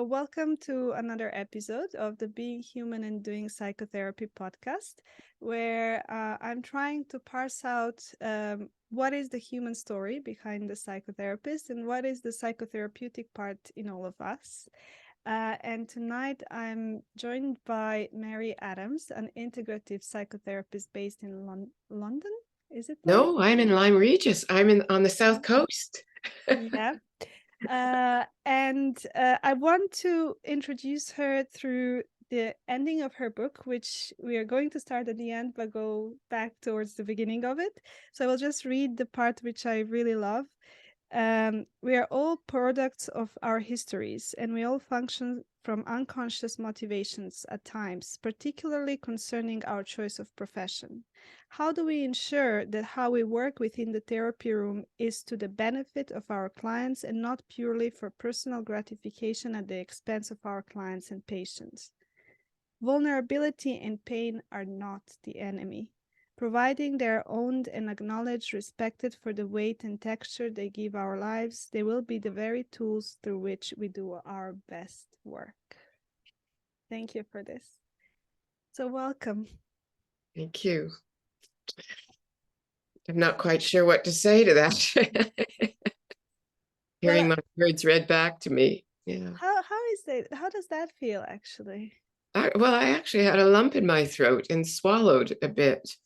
welcome to another episode of the Being Human and Doing Psychotherapy podcast, where I'm trying to parse out what is the human story behind the psychotherapist and what is the psychotherapeutic part in all of us. And tonight I'm joined by Mary Adams, an integrative psychotherapist based in London. Is it London? No, I'm in Lyme Regis. I'm on the South Coast. Yeah. And I want to introduce her through the ending of her book, which we are going to start at the end, but go back towards the beginning of it. So I will just read the part which I really love. We are all products of our histories, and we all function from unconscious motivations at times, particularly concerning our choice of profession. How do we ensure that how we work within the therapy room is to the benefit of our clients and not purely for personal gratification at the expense of our clients and patients? Vulnerability and pain are not the enemy. Providing they are owned and acknowledged, respected for the weight and texture they give our lives, they will be the very tools through which we do our best work. Thank you for this. So welcome. Thank you. I'm not quite sure what to say to that. Hearing my words read back to me. Yeah. How is that? How does that feel actually? I actually had a lump in my throat and swallowed a bit.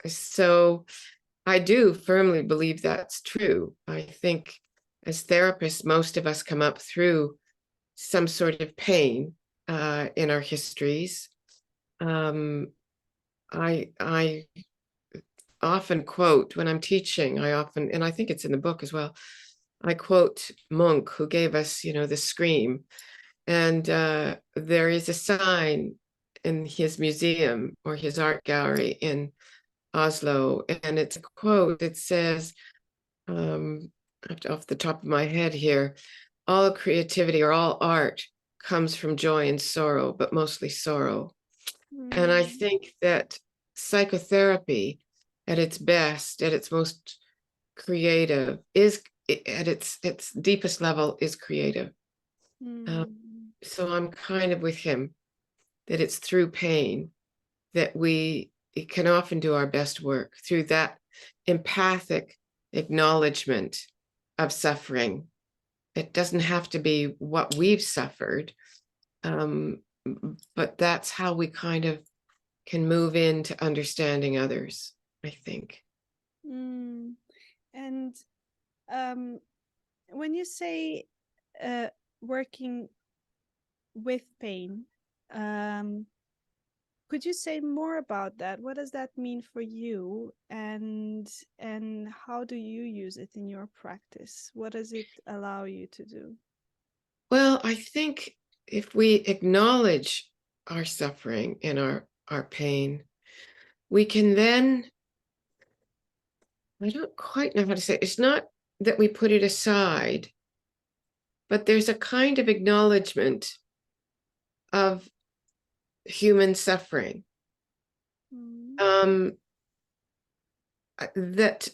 So I do firmly believe that's true. I think as therapists, most of us come up through some sort of pain in our histories. I often quote when I'm teaching, and I think it's in the book as well, I quote Munch, who gave us, the scream. And there is a sign in his museum or his art gallery in Oslo, and it's a quote. It says, off the top of my head here, all creativity or all art comes from joy and sorrow, but mostly sorrow. And I think that psychotherapy at its best, at its most creative, is at its deepest level is creative. So I'm kind of with him that it's through pain that we can often do our best work, through that empathic acknowledgement of suffering. It doesn't have to be what we've suffered, but that's how we kind of can move into understanding others, I think. And when you say working with pain, could you say more about that? What does that mean for you, and how do you use it in your practice? What does it allow you to do? Well, I think if we acknowledge our suffering and our pain, we can then, I don't quite know how to say it. It's not that we put it aside, but there's a kind of acknowledgement of human suffering. That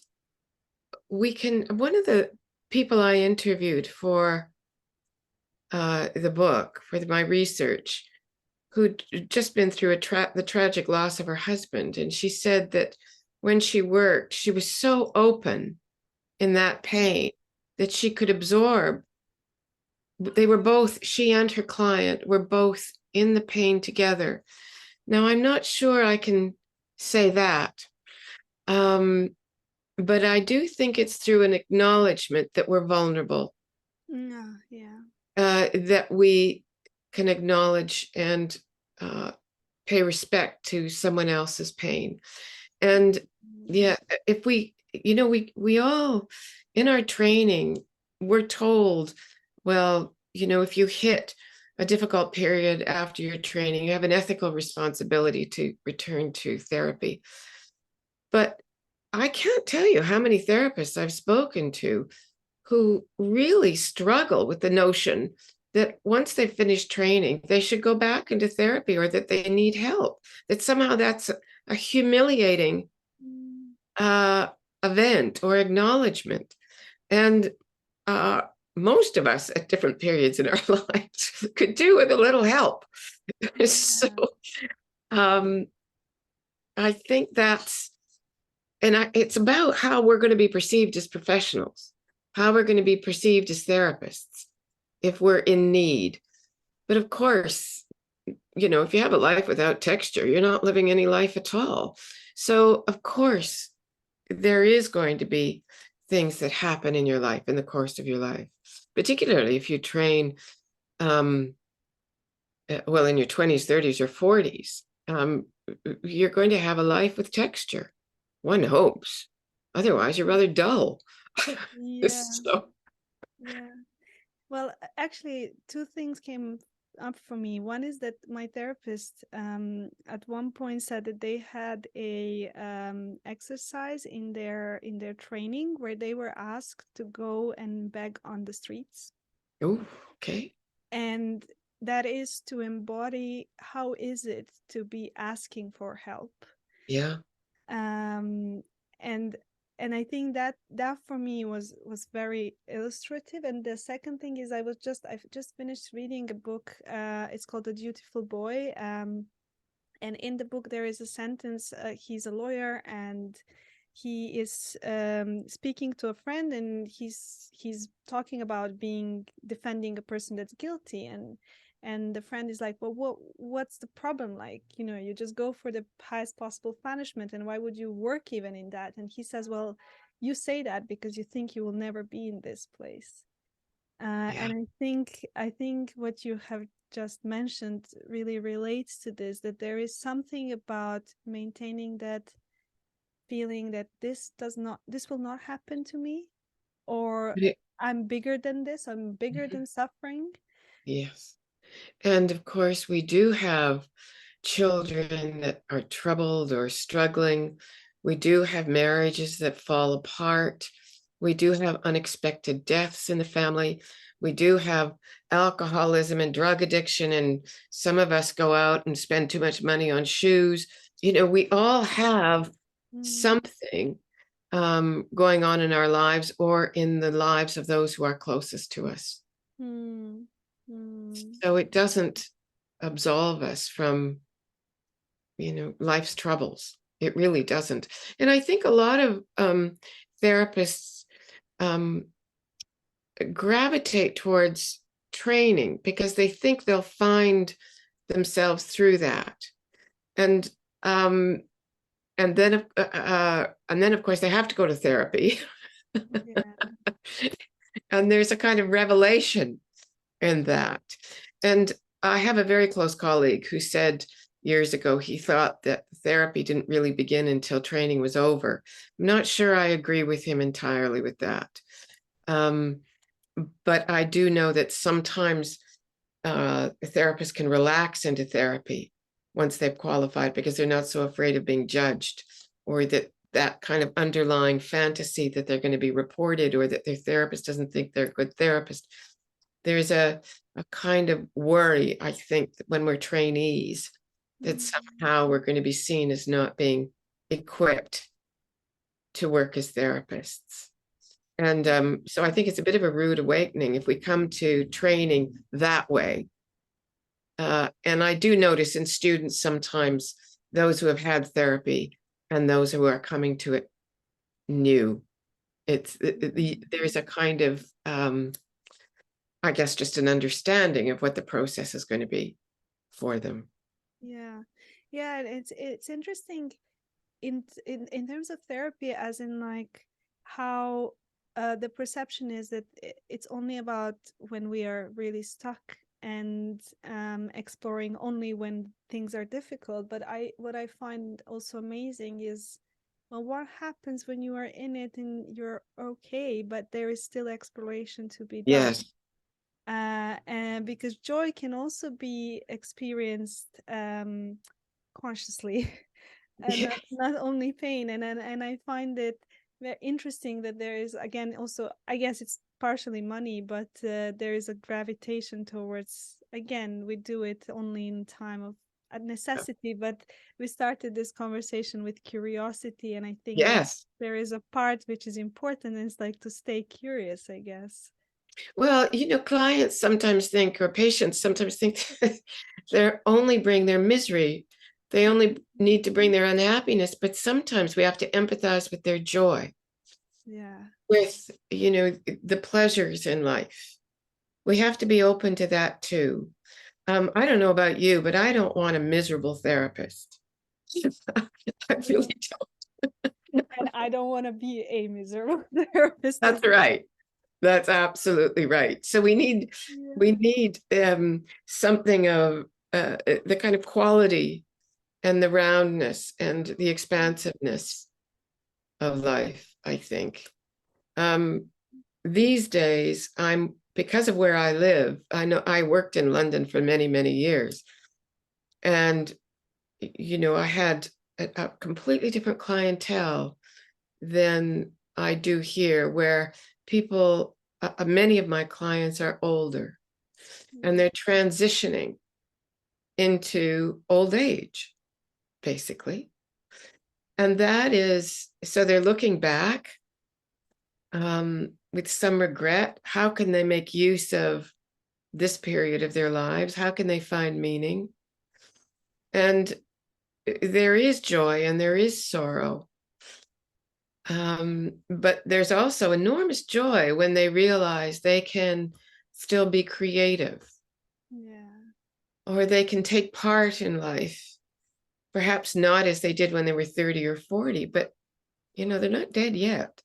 we can, one of the people I interviewed for the book, for my research, who'd just been through the tragic loss of her husband. And she said that when she worked, she was so open in that pain that she could absorb. They were both, she and her client were both in the pain together. Now, I'm not sure I can say that, but I do think it's through an acknowledgement that we're vulnerable. That we can acknowledge and pay respect to someone else's pain. And yeah, if we all, in our training, we're told, well, if you hit a difficult period after your training, you have an ethical responsibility to return to therapy. But I can't tell you how many therapists I've spoken to who really struggle with the notion that once they've finished training, they should go back into therapy, or that they need help, that somehow that's a humiliating event or acknowledgement. And most of us at different periods in our lives could do with a little help. So I think it's about how we're going to be perceived as professionals, how we're going to be perceived as therapists if we're in need. But of course, if you have a life without texture, you're not living any life at all. So of course, there is going to be things that happen in your life, in the course of your life, particularly if you train, in your 20s, 30s, or 40s. You're going to have a life with texture. One hopes. Otherwise, you're rather dull. Yeah. So, Yeah. Well, actually, two things came up for me. One is that my therapist at one point said that they had a exercise in their training where they were asked to go and beg on the streets. oh, okay. And that is to embody how is it to be asking for help. Yeah. Um, and I think that for me was very illustrative. And the second thing is I've just finished reading a book. It's called The Dutiful Boy. And in the book there is a sentence. He's a lawyer and he is speaking to a friend, and he's talking about defending a person that's guilty, and the friend is like, well, what's the problem? Like, you just go for the highest possible punishment, and why would you work even in that? And he says, well, you say that because you think you will never be in this place. Yeah. And I think what you have just mentioned really relates to this, that there is something about maintaining that feeling that this will not happen to me, or I'm bigger than this, I'm bigger than suffering. Yes. And of course, we do have children that are troubled or struggling. We do have marriages that fall apart. We do have unexpected deaths in the family. We do have alcoholism and drug addiction. And some of us go out and spend too much money on shoes. We all have something going on in our lives or in the lives of those who are closest to us. Mm. Mm. So it doesn't absolve us from, life's troubles. It really doesn't. And I think a lot of therapists gravitate towards training because they think they'll find themselves through that. And then of course they have to go to therapy. Yeah. And there's a kind of revelation in that. And I have a very close colleague who said years ago he thought that therapy didn't really begin until training was over. I'm not sure I agree with him entirely with that. But I do know that sometimes therapists can relax into therapy once they've qualified because they're not so afraid of being judged, or that kind of underlying fantasy that they're going to be reported, or that their therapist doesn't think they're a good therapist. There's a kind of worry, I think, that when we're trainees, that somehow we're going to be seen as not being equipped to work as therapists. And so I think it's a bit of a rude awakening if we come to training that way. And I do notice in students sometimes those who have had therapy and those who are coming to it new. There's a kind of, I guess, just an understanding of what the process is going to be for them. Yeah. Yeah, it's interesting in terms of therapy, as in like how the perception is that it's only about when we are really stuck and exploring only when things are difficult. But what I find also amazing is, well, what happens when you are in it and you're okay, but there is still exploration to be done. Yes. And because joy can also be experienced consciously, and Yes. not only pain. And I find it very interesting that there is, again, also, I guess it's partially money, but there is a gravitation towards, again, we do it only in time of a necessity, but we started this conversation with curiosity, and I think that Yes. there is a part which is important, and it's like to stay curious, I guess. Well, clients sometimes think, or patients sometimes think that they're only bring their misery. They only need to bring their unhappiness, but sometimes we have to empathize with their joy, Yeah. with, the pleasures in life. We have to be open to that too. I don't know about you, but I don't want a miserable therapist. I really don't. And I don't want to be a miserable therapist as That's right. That's absolutely right. So we need yeah. something of the kind of quality and the roundness and the expansiveness of life, I think. These days, because of where I live, I know I worked in London for many, many years. And, I had a completely different clientele than I do here, where people, many of my clients are older and they're transitioning into old age, basically. And so they're looking back with some regret. How can they make use of this period of their lives? How can they find meaning? And there is joy and there is sorrow. But there's also enormous joy when they realize they can still be creative, Yeah. or they can take part in life, perhaps not as they did when they were 30 or 40, but they're not dead yet.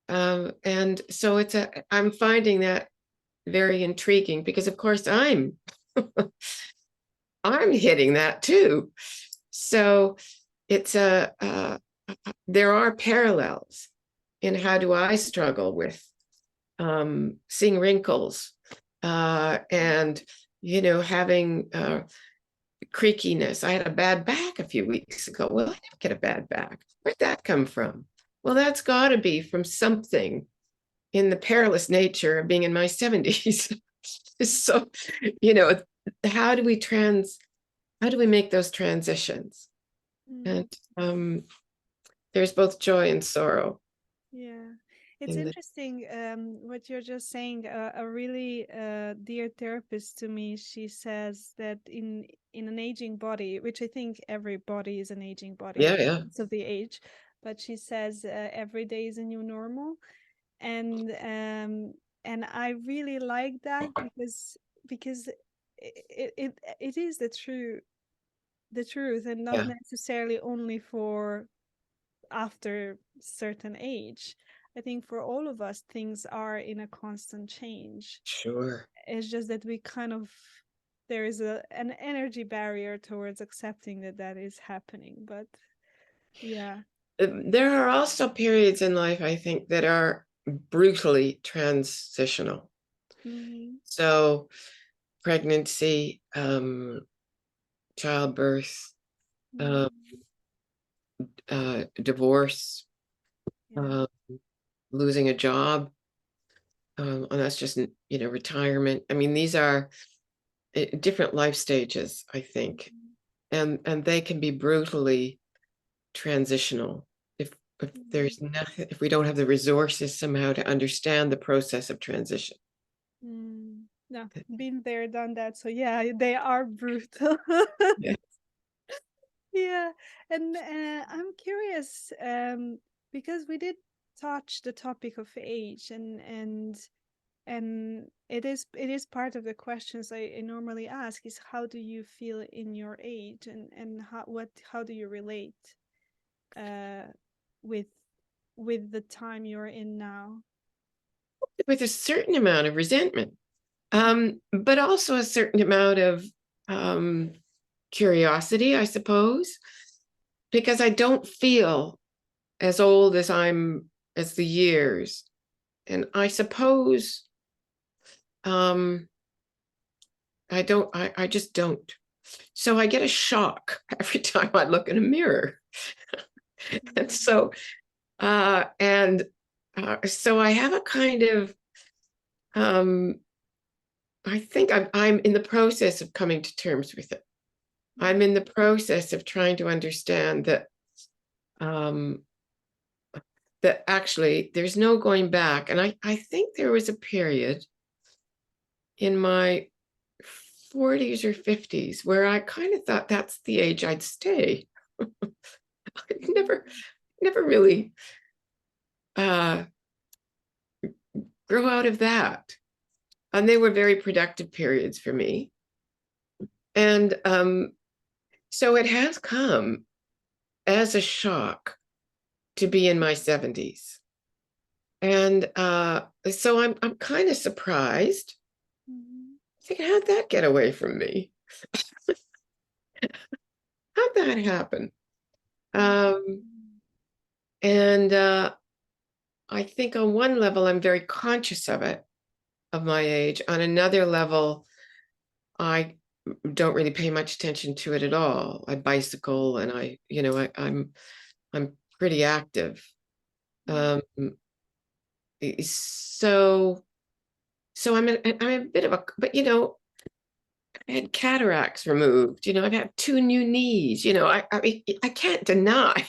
And so I'm finding that very intriguing, because of course I'm hitting that too. So it's there are parallels in how do I struggle with seeing wrinkles and having creakiness. I had a bad back a few weeks ago. Well, I didn't get a bad back. Where'd that come from? Well, that's got to be from something in the perilous nature of being in my 70s. So, how do we make those transitions? Mm. And there's both joy and sorrow Yeah, it's in the interesting what you're just saying. A really dear therapist to me, she says that in an aging body, which I think every body is an aging body yeah, yeah, regardless of the age, but she says every day is a new normal, and I really like that because it is the truth, and not yeah, necessarily only for after certain age. I think for all of us, things are in a constant change. sure. It's just that we kind of there is an energy barrier towards accepting that that is happening. But yeah. There are also periods in life, I think, that are brutally transitional. Mm-hmm. So pregnancy, childbirth, uh, Mm-hmm. divorce, Yeah. uh, losing a job, and that's just retirement. I mean, these are different life stages, I think, and they can be brutally transitional if Mm-hmm. there's nothing, if we don't have the resources somehow to understand the process of transition. Mm. No, been there, done that. So yeah, they are brutal. Yeah. Yeah, and I'm curious because we did touch the topic of age, and it is part of the questions I normally ask is how do you feel in your age, and how do you relate uh with the time you're in now? With a certain amount of resentment, but also a certain amount of um, curiosity, I suppose, because I don't feel as old as the years. And I suppose um, I just don't. So I get a shock every time I look in a mirror. And Mm, so, so I have a kind of, um, I think I'm in the process of coming to terms with it. I'm mm, in the process of trying to understand that um, that actually there's no going back. And I think there was a period in my 40s or 50s where I kind of thought that's the age I'd stay. I never really grow out of that. And they were very productive periods for me. And so it has come as a shock to be in my 70s. And so I'm kind of surprised. Thinking, how'd that get away from me? How'd that happen? And I think on one level, I'm very conscious of it, of my age. On another level, I don't really pay much attention to it at all. I bicycle and I'm pretty active. So I'm a bit of a, but I had cataracts removed. I've had 2 new knees. I can't deny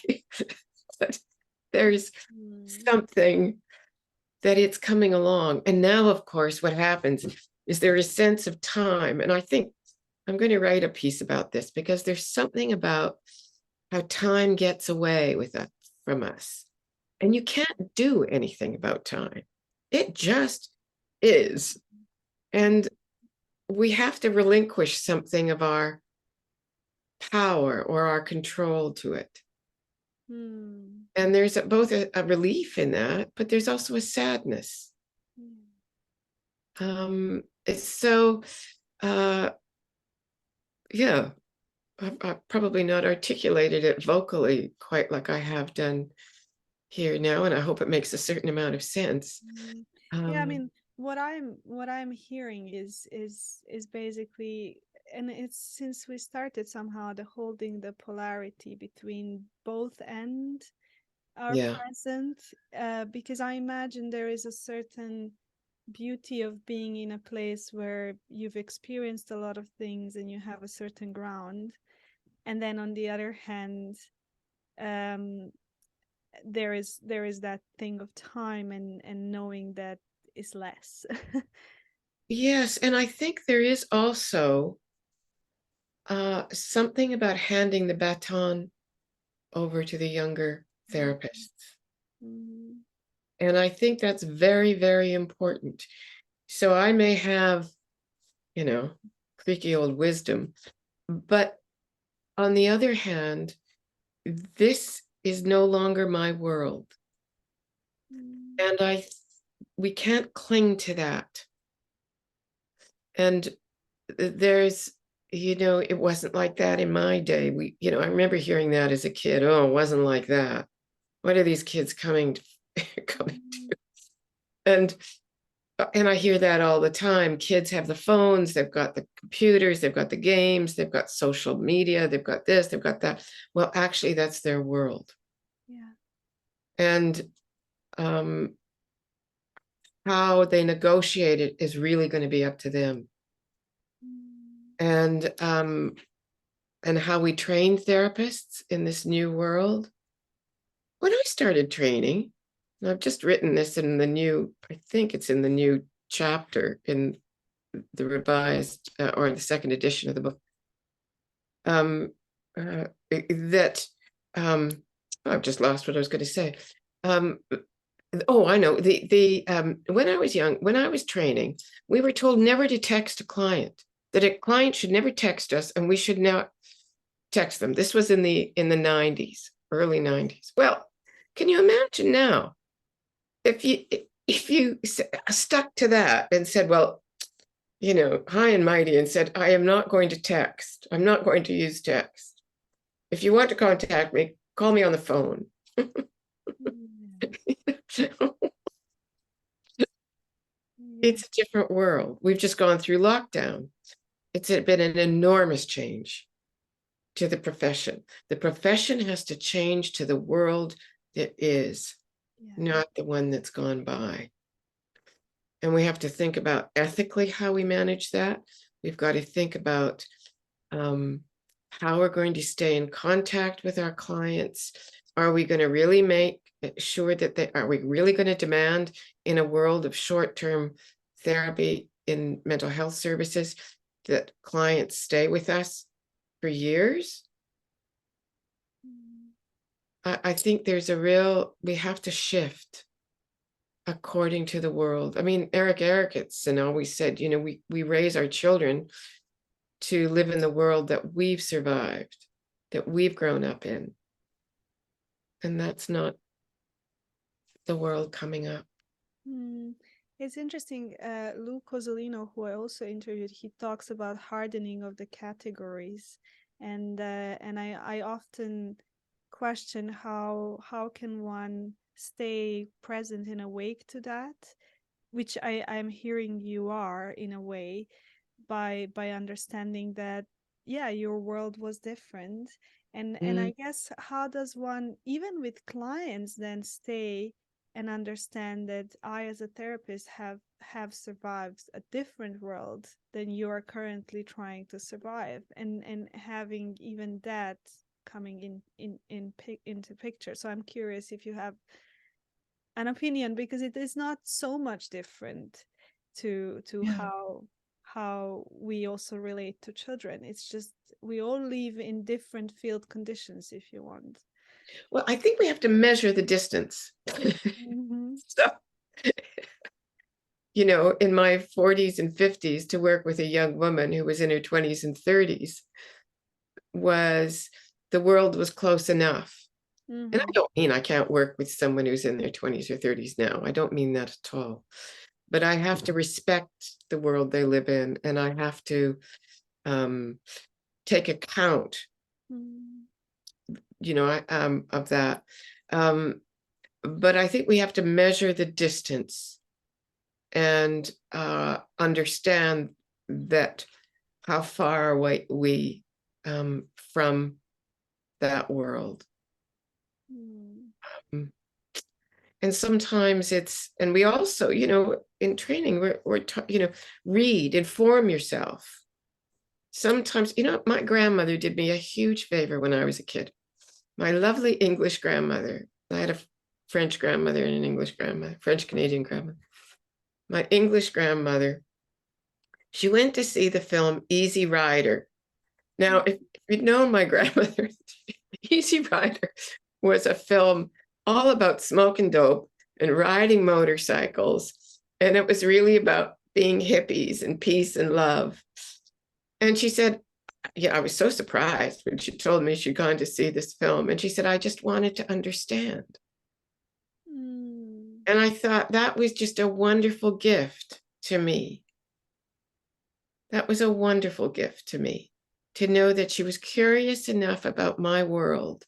that there's something that it's coming along. And now, of course, what happens is there is a sense of time. And I think I'm going to write a piece about this because there's something about how time gets away with us from us. And you can't do anything about time. It just is. And we have to relinquish something of our power or our control to it. And there's both a relief in that, but there's also a sadness. So, yeah, I've probably not articulated it vocally quite like I have done here now, and I hope it makes a certain amount of sense. Yeah, I mean, what I'm hearing is basically, and it's since we started somehow the holding the polarity between both and are present, because I imagine there is a certain beauty of being in a place where you've experienced a lot of things and you have a certain ground, and then on the other hand, there is that thing of time and knowing that is less. Yes, and I think there is also something about handing the baton over to the younger therapists. And I think that's very, very important. So I may have, creaky old wisdom, but on the other hand, this is no longer my world. And we can't cling to that. And there's, it wasn't like that in my day. I remember hearing that as a kid. Oh, it wasn't like that. What are these kids coming to? And I hear that all the time. Kids have the phones, they've got the computers, they've got the games, they've got social media, they've got this, they've got that. Well, actually, that's their world. Yeah. And how they negotiate it is really going to be up to them. And how we train therapists in this new world. When I started training, and I've just written this in the new, I think it's in the new chapter in the revised or the second edition of the book, I've just lost what I was going to say. Oh, I know. When I was young, when I was training, we were told never to text a client, that a client should never text us and we should not text them. This was in the 90s, early 90s. Well, can you imagine now if you stuck to that and said, well, high and mighty, and said, I am not going to text. I'm not going to use text. If you want to contact me, call me on the phone. It's a different world. We've just gone through lockdown. It's been an enormous change to the profession. The profession has to change to the world that is, not the one that's gone by. And we have to think about ethically how we manage that. We've got to think about how we're going to stay in contact with our clients. Are we going to really make sure that are we really going to demand in a world of short-term therapy in mental health services that clients stay with us for years? I think there's we have to shift according to the world. I mean, Eric Erickson always said, we raise our children to live in the world that we've survived, that we've grown up in. And that's not the world coming up. It's interesting. Lou Cozzolino, who I also interviewed, he talks about hardening of the categories, and I often question how can one stay present and awake to that, which I'm hearing you are in a way, by understanding that, yeah, your world was different, and I guess, how does one, even with clients, then stay and understand that I, as a therapist, have survived a different world than you are currently trying to survive, and having even that coming into picture. So I'm curious if you have an opinion, because it is not so much different to Yeah. how we also relate to children. It's just we all live in different field conditions, if you want. Well, I think we have to measure the distance. So, in my 40s and 50s, to work with a young woman who was in her 20s and 30s the world was close enough. And I don't mean I can't work with someone who's in their 20s or 30s now. I don't mean that at all. But I have to respect the world they live in, and I have to take account, of that. But I think we have to measure the distance and understand that how far away we from that world. And sometimes and we also, in training, we're read, inform yourself. Sometimes, my grandmother did me a huge favor when I was a kid. My lovely English grandmother. I had a French grandmother and an English grandmother, French Canadian grandmother. My English grandmother, she went to see the film Easy Rider. Now, if you'd known my grandmother, Easy Rider was a film all about smoking dope and riding motorcycles. And it was really about being hippies and peace and love. And she said, I was so surprised when she told me she'd gone to see this film. And she said, I just wanted to understand. And I thought that was just a wonderful gift to me. That was a wonderful gift to me, to know that she was curious enough about my world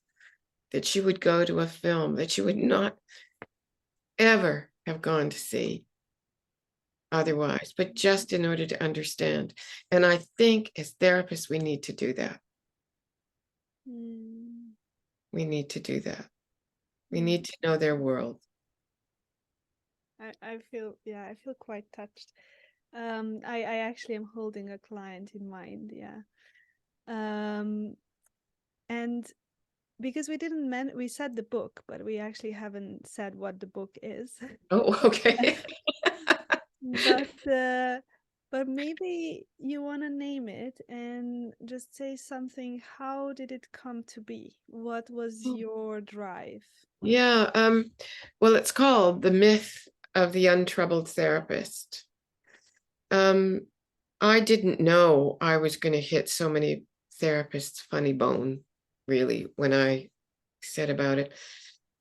that she would go to a film that she would not ever have gone to see otherwise, but just in order to understand. And I think as therapists, we need to do that. We need to do that. We need to know their world. I feel quite touched. I actually am holding a client in mind, and because we said the book, but we actually haven't said what the book is. Oh, okay. But maybe you want to name it and just say something. How did it come to be? What was your drive? Yeah. Well, it's called The Myth of the Untroubled Therapist. I didn't know I was going to hit so many therapists' funny bone, really, when I said about it.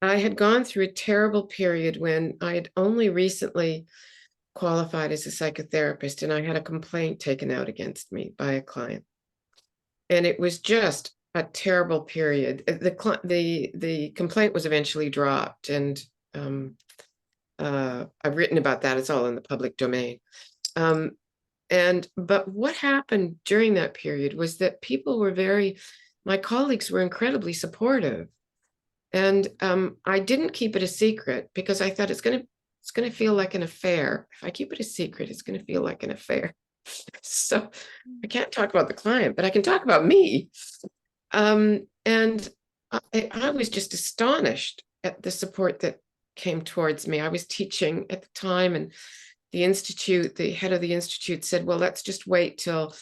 I had gone through a terrible period when I had only recently qualified as a psychotherapist, and I had a complaint taken out against me by a client. And it was just a terrible period. The complaint was eventually dropped, and I've written about that. It's all in the public domain. But what happened during that period was that people were my colleagues were incredibly supportive. And I didn't keep it a secret because I thought it's going to feel like an affair. If I keep it a secret, it's going to feel like an affair. So I can't talk about the client, but I can talk about me. And I was just astonished at the support that came towards me. I was teaching at the time, and the head of the institute said, well, let's just wait till,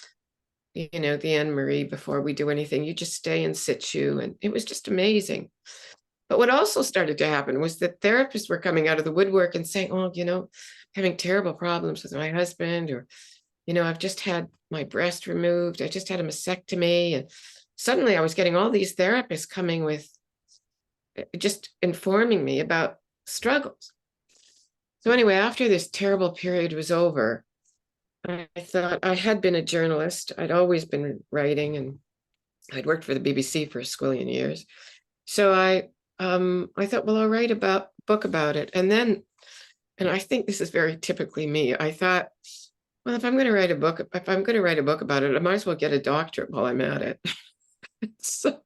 the Anne-Marie before we do anything. You just stay in situ. And it was just amazing. But what also started to happen was that therapists were coming out of the woodwork and saying, oh, having terrible problems with my husband, or, I've just had my breast removed. I just had a mastectomy. And suddenly I was getting all these therapists coming with just informing me about struggles. So anyway, after this terrible period was over, I thought, I had been a journalist. I'd always been writing, and I'd worked for the BBC for a squillion years. So I thought, well, I'll write a book about it. And I think this is very typically me. I thought, well, if I'm going to write a book about it, I might as well get a doctorate while I'm at it. So,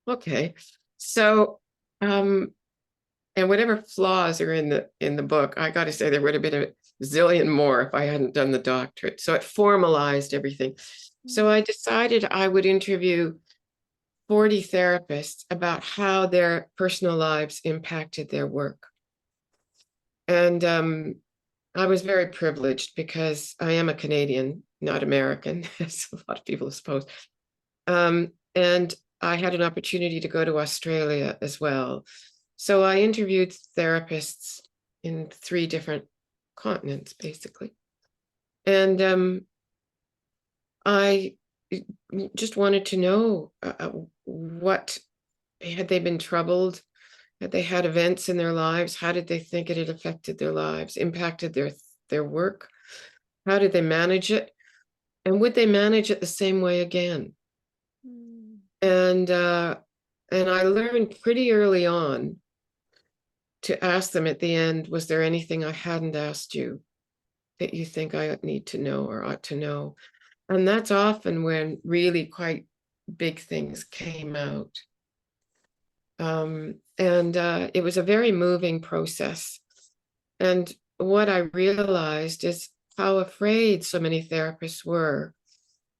okay. So, and whatever flaws are in the book, I got to say there would have been a zillion more if I hadn't done the doctorate. So it formalized everything. So I decided I would interview 40 therapists about how their personal lives impacted their work. And I was very privileged because I am a Canadian, not American, as a lot of people suppose. And I had an opportunity to go to Australia as well. So I interviewed therapists in 3 different continents, basically. And I just wanted to know what, had they been troubled? Had they had events in their lives? How did they think it had affected their lives, impacted their work? How did they manage it? And would they manage it the same way again? And I learned pretty early on to ask them at the end, was there anything I hadn't asked you that you think I need to know or ought to know? And that's often when really quite big things came out. It was a very moving process. And what I realized is how afraid so many therapists were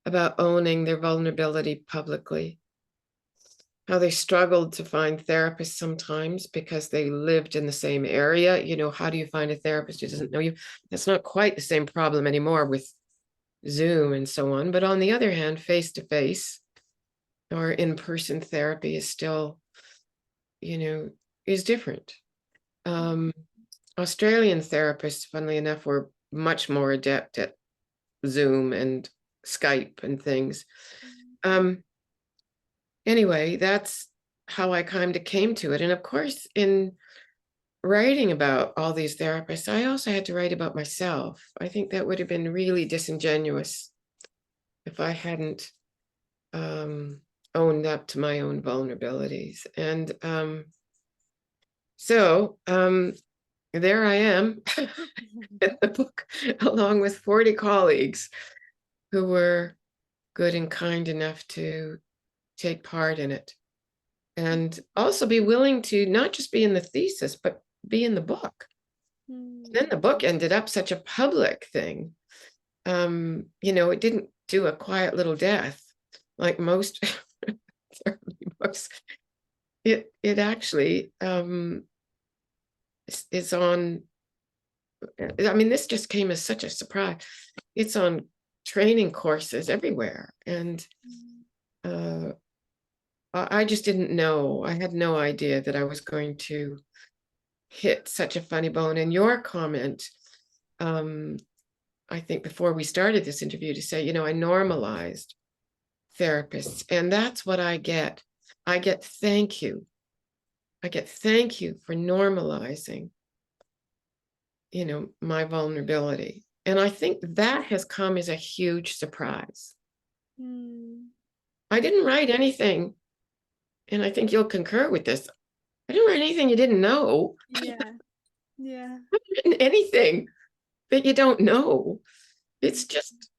about owning their vulnerability publicly. How they struggled to find therapists sometimes because they lived in the same area. How do you find a therapist who doesn't know you? That's not quite the same problem anymore with Zoom and so on. But on the other hand, face-to-face or in-person therapy is still, is different. Australian therapists, funnily enough, were much more adept at Zoom and Skype and things. Anyway, that's how I kind of came to it. And of course, in writing about all these therapists, I also had to write about myself. I think that would have been really disingenuous if I hadn't owned up to my own vulnerabilities. And so there I am in the book, along with 40 colleagues who were good and kind enough to take part in it, and also be willing to not just be in the thesis, but be in the book. Then the book ended up such a public thing. It didn't do a quiet little death like most therapy books. It actually is on, this just came as such a surprise. It's on training courses everywhere. And I just didn't know. I had no idea that I was going to hit such a funny bone. And your comment, I think before we started this interview, to say, I normalized therapists. And that's what I get. I get thank you. I get thank you for normalizing, my vulnerability. And I think that has come as a huge surprise. I didn't write anything, and I think you'll concur with this. I didn't write anything you didn't know. Yeah. I haven't written anything that you don't know. It's just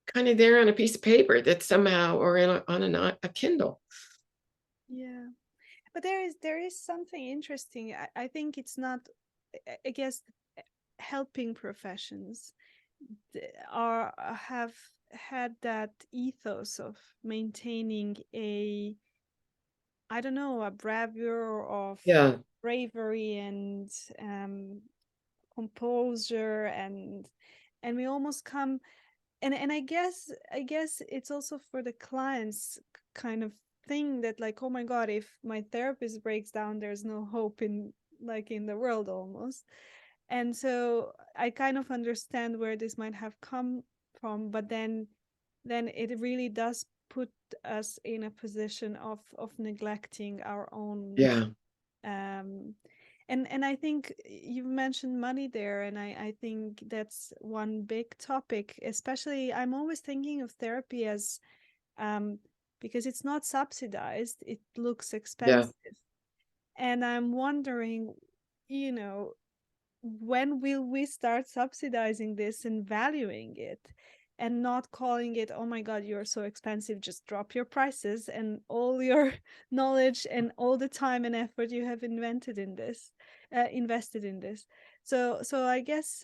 kind of there on a piece of paper that somehow, or on a Kindle. Yeah. But there is something interesting. I think it's not, I guess, helping professions have had that ethos of maintaining a I don't know, a bravure of Yeah. bravery and composure, and we almost come, and I guess it's also for the clients kind of thing that, like, oh my God, if my therapist breaks down, there's no hope in, like, in the world almost. And so I kind of understand where this might have come from, but then it really does put us in a position of neglecting our own, Yeah. um and I think you mentioned money there, and I think that's one big topic. Especially, I'm always thinking of therapy as, um because it's not subsidized, it looks Yeah. expensive. And I'm wondering, you know, when will we start subsidizing this and valuing it, and not calling it, oh my God, you're so expensive, just drop your prices and all your knowledge and all the time and effort you have invested in this. So I guess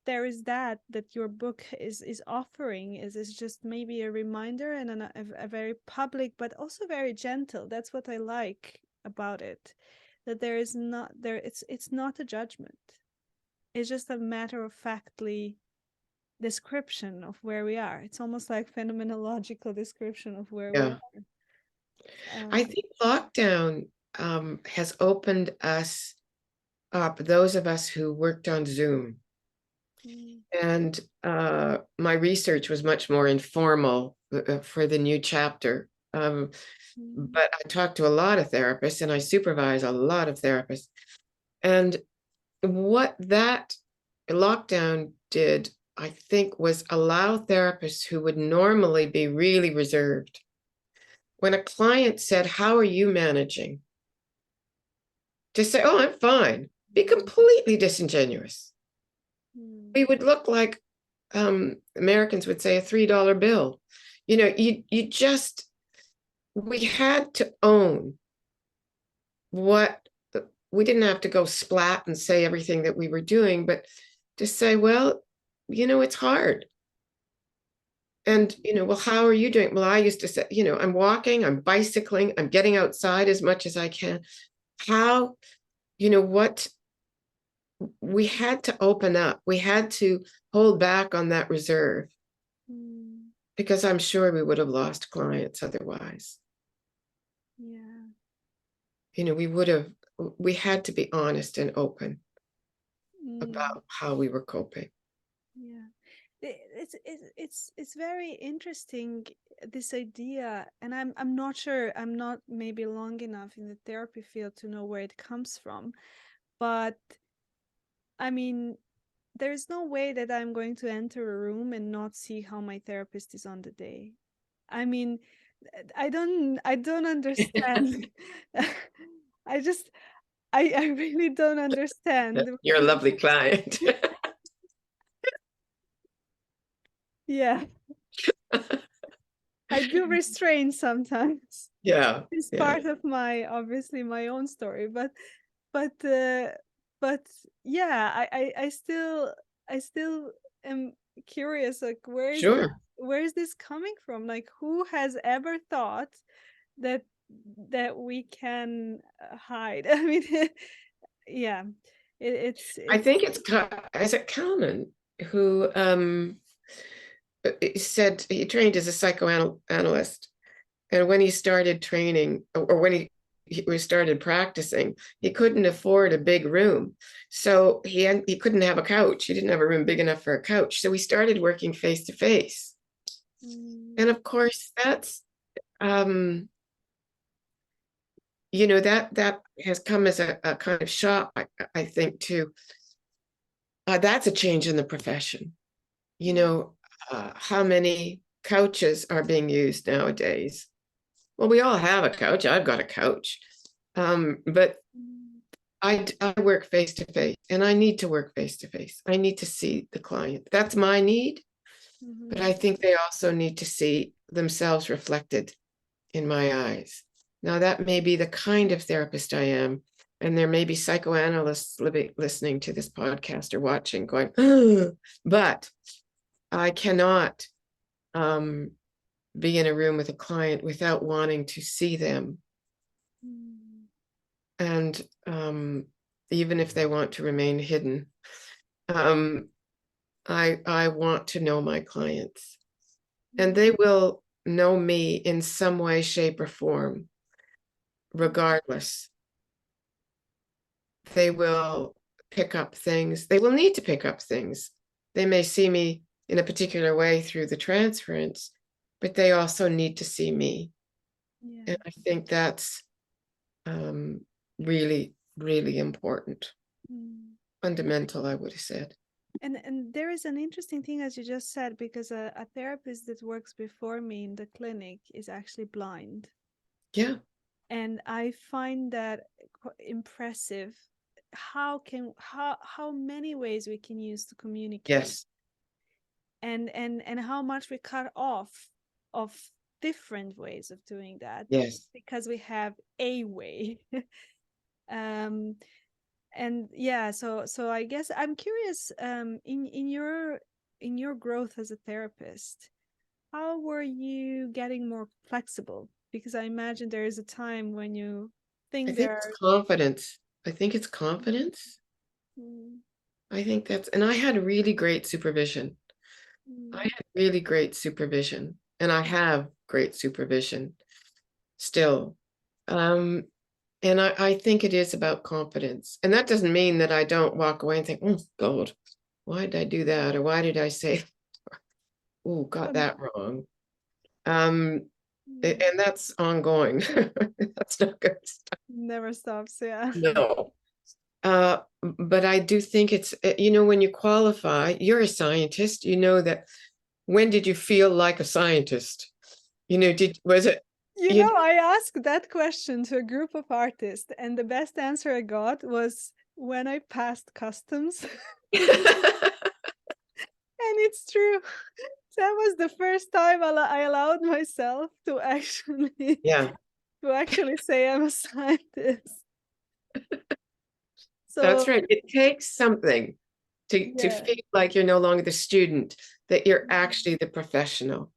there is that your book is offering, is just maybe a reminder, and a very public but also very gentle. That's what I like about it, that there is not there it's not a judgment. It's just a matter of factly description of where we are. It's almost like phenomenological description of where we Yeah. are. I um think lockdown has opened us up, those of us who worked on Zoom. mm, And my research was much more informal for the new chapter. mm, But I talked to a lot of therapists and I supervise a lot of therapists. And what that lockdown did, I think, was allow therapists who would normally be really reserved. When a client said, "How are you managing?" to say, "Oh, I'm fine," be completely disingenuous. We mm, would look like Americans would say a $3 bill. You know, you just, we had to own what, we didn't have to go splat and say everything that we were doing, but to say, well, it's hard. And, well, how are you doing? Well, I used to say, I'm walking, I'm bicycling, I'm getting outside as much as I can. How, what, we had to open up. We had to hold back on that reserve, mm, because I'm sure we would have lost clients otherwise. yeah. We had to be honest and open mm, about how we were coping. yeah. It's very interesting, this idea, and I'm not sure, I'm not maybe long enough in the therapy field to know where it comes from, but I mean, there's no way that I'm going to enter a room and not see how my therapist is on the day. I mean, I don't understand. I just I really don't understand. You're a lovely client. Yeah, I do restrain sometimes. Yeah, It's yeah, part of my, obviously, my own story, but but yeah, I still am curious, like, sure. where is this coming from? Like, who has ever thought that we can hide? I mean, yeah, I it's think is it Kalman who said he trained as a psychoanalyst, and when he started training, or when he started practicing, he couldn't afford a big room, so he couldn't have a couch. He didn't have a room big enough for a couch, so he started working face to face. mm, And of course, that's that has come as a kind of shock, I think, too. That's a change in the profession. You mm, know, how many couches are being used nowadays? Well, we all have a couch. I've got a couch. But mm, I work face to face, and I need to work face to face. I need to see the client. That's my need. But I mhm, think they also need to see themselves reflected in my eyes. Now, that may be the kind of therapist I am. And there may be psychoanalysts listening to this podcast or watching going, but I cannot be in a room with a client without wanting to see them. And even if they want to remain hidden, I want to know my clients, and they will know me in some way, shape, or form, regardless. They will pick up things. They will need to pick up things. They may see me in a particular way through the transference, but they also need to see me. Yeah. And I think that's really, really important. Fundamental, I would have said. And there is an interesting thing, as you just said, because a therapist that works before me in the clinic is actually blind. Yeah. And I find that impressive. How many ways we can use to communicate. Yes. And how much we cut off of different ways of doing that. Yes. Because we have a way. And yeah, so I guess I'm curious, in your growth as a therapist, how were you getting more flexible? Because I imagine there is a time when you I think think there it's are. confidence. I think it's confidence. Mm, I think that's, and I had really great supervision. I mm, had really great supervision, and I have great supervision still. And I think it is about confidence. And that doesn't mean that I don't walk away and think, oh, God, why did I do that? Or why did I say, oh, got that wrong? And that's ongoing. That's not going to stop. never stops, yeah. No. But I do think it's, when you qualify, you're a scientist, that when did you feel like a scientist? Was it? I asked that question to a group of artists, and the best answer I got was when I passed customs. And it's true. That was the first time I allowed myself to actually Yeah, say I'm a scientist. So that's right. It takes something to yeah, feel like you're no longer the student, that you're actually the professional.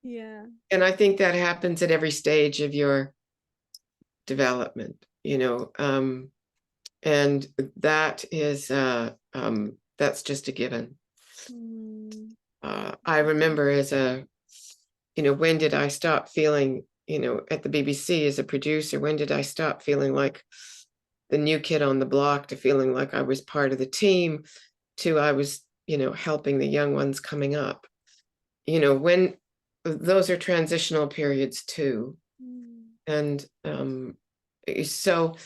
yeah. And I think that happens at every stage of your development, and that is that's just a given. Mm, I remember when did I stop feeling, at the BBC as a producer, when did I stop feeling like the new kid on the block to feeling like I was part of the team to I was, helping the young ones coming up, when those are transitional periods too. And so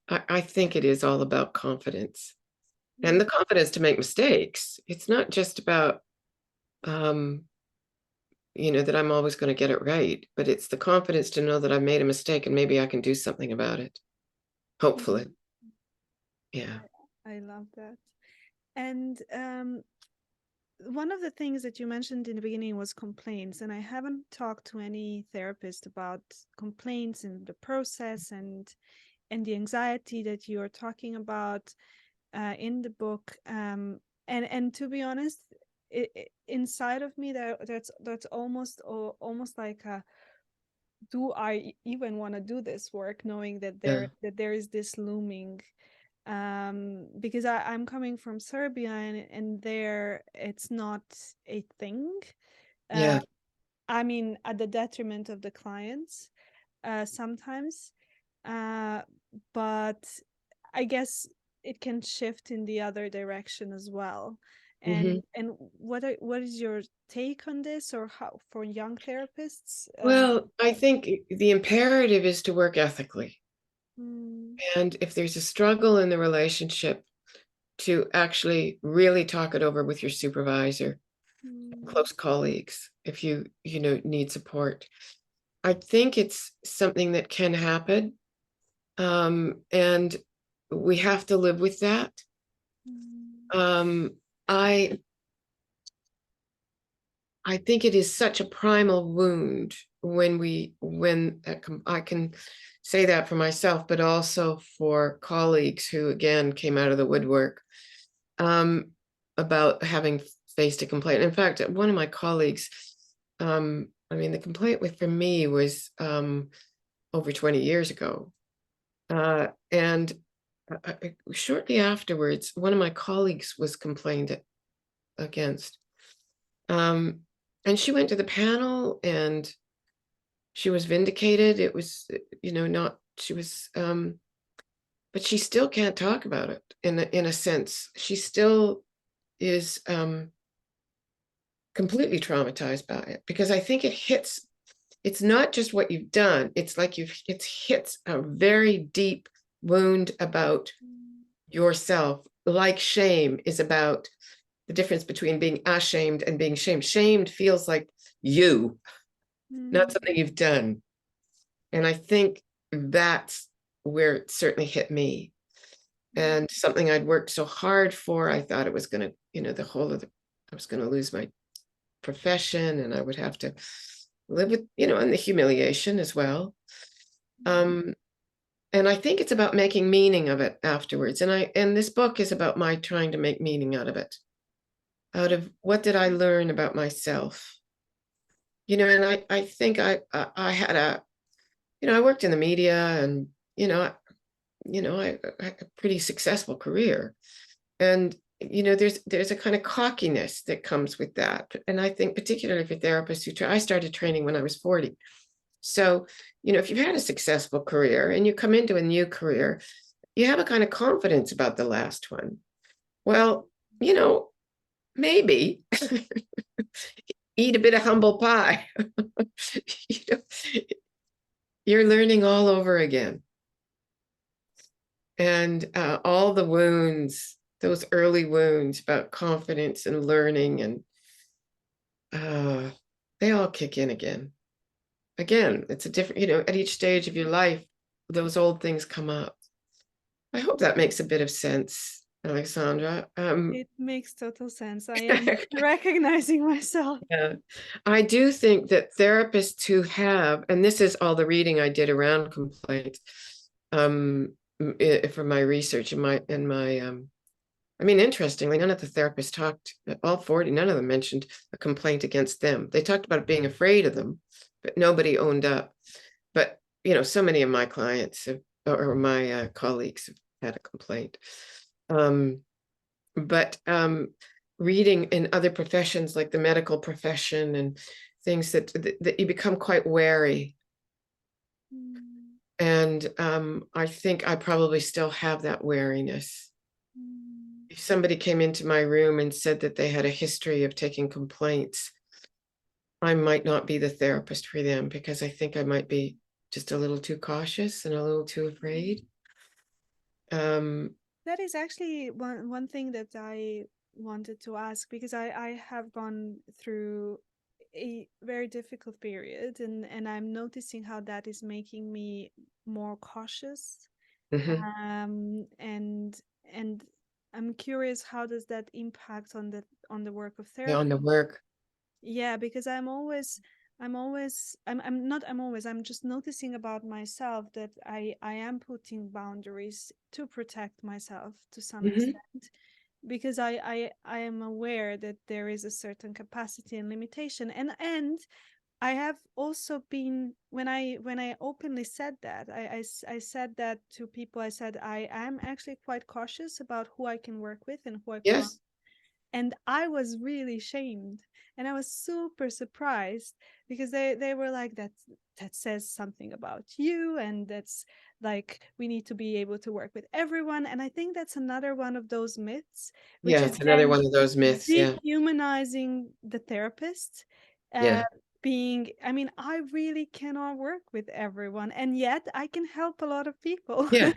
I think it is all about confidence and the confidence to make mistakes. It's not just about, that I'm always going to get it right, but it's the confidence to know that I've made a mistake and maybe I can do something about it. Hopefully. Yeah. I love that. And one of the things that you mentioned in the beginning was complaints, and I haven't talked to any therapist about complaints and the process and the anxiety that you are talking about in the book. And to be honest, inside of me, that's almost like a, do I even want to do this work, knowing that Yeah. there is this looming, because I'm coming from Serbia, and there it's not a thing. Yeah. I mean, at the detriment of the clients, sometimes, but I guess it can shift in the other direction as well. Hmm. And what is your take on this, or how for young therapists? Well, I think the imperative is to work ethically. Mm, And if there's a struggle in the relationship, to actually really talk it over with your supervisor, mm, close colleagues, if you need support. I think it's something that can happen, and we have to live with that. mm, um, I I think it is such a primal wound when I can say that for myself, but also for colleagues who again came out of the woodwork, about having faced a complaint. In fact, one of my colleagues I mean, the complaint for me was over 20 years ago. And shortly afterwards, one of my colleagues was complained against. And she went to the panel and she was vindicated. It was, not, she was, but she still can't talk about it in a sense. She still is completely traumatized by it, because I think it's not just what you've done. It's like it hits a very deep wound about yourself, like shame is about the difference between being ashamed and being shamed. Shamed feels like you, not something you've done. And I think that's where it certainly hit me. And something I'd worked so hard for, I thought it was going to, I was going to lose my profession and I would have to live with, and the humiliation as well. And I think it's about making meaning of it afterwards. And this book is about my trying to make meaning out of it. Out of what did I learn about myself? And I think I had I worked in the media and, I had a pretty successful career. And, there's a kind of cockiness that comes with that. And I think particularly for therapists I started training when I was 40. So, if you've had a successful career and you come into a new career, you have a kind of confidence about the last one. Well, maybe eat a bit of humble pie. You're learning all over again. And all the wounds, those early wounds about confidence and learning, and they all kick in again. Again, it's a different, at each stage of your life, those old things come up. I hope that makes a bit of sense, Alexandra. It makes total sense. I am recognizing myself. Yeah. I do think that therapists who have, and this is all the reading I did around complaints, for my research I mean, interestingly, none of the therapists talked, all 40, none of them mentioned a complaint against them. They talked about being afraid of them, but nobody owned up. But, so many of my clients or my colleagues have had a complaint. But reading in other professions like the medical profession and things that you become quite wary. And I think I probably still have that wariness. If somebody came into my room and said that they had a history of taking complaints, I might not be the therapist for them, because I think I might be just a little too cautious and a little too afraid. That is actually one thing that I wanted to ask, because I have gone through a very difficult period, and I'm noticing how that is making me more cautious. And I'm curious, how does that impact on the work of Yeah, on therapy? the work. Yeah, because I'm just noticing about myself that I am putting boundaries to protect myself to some extent, because I am aware that there is a certain capacity and limitation, and I have also been, when I openly said that, I said that to people. I said I am actually quite cautious about who I can work with and who I can't. Yes. And I was really shamed, and I was super surprised, because they were like, that says something about you, and that's like, we need to be able to work with everyone. And I think that's another one of those myths, which Yeah, is it's another then one of those myths. Yeah. dehumanizing the therapist. uh, Yeah. Being, I mean, I really cannot work with everyone, and yet I can help a lot of people. Yeah.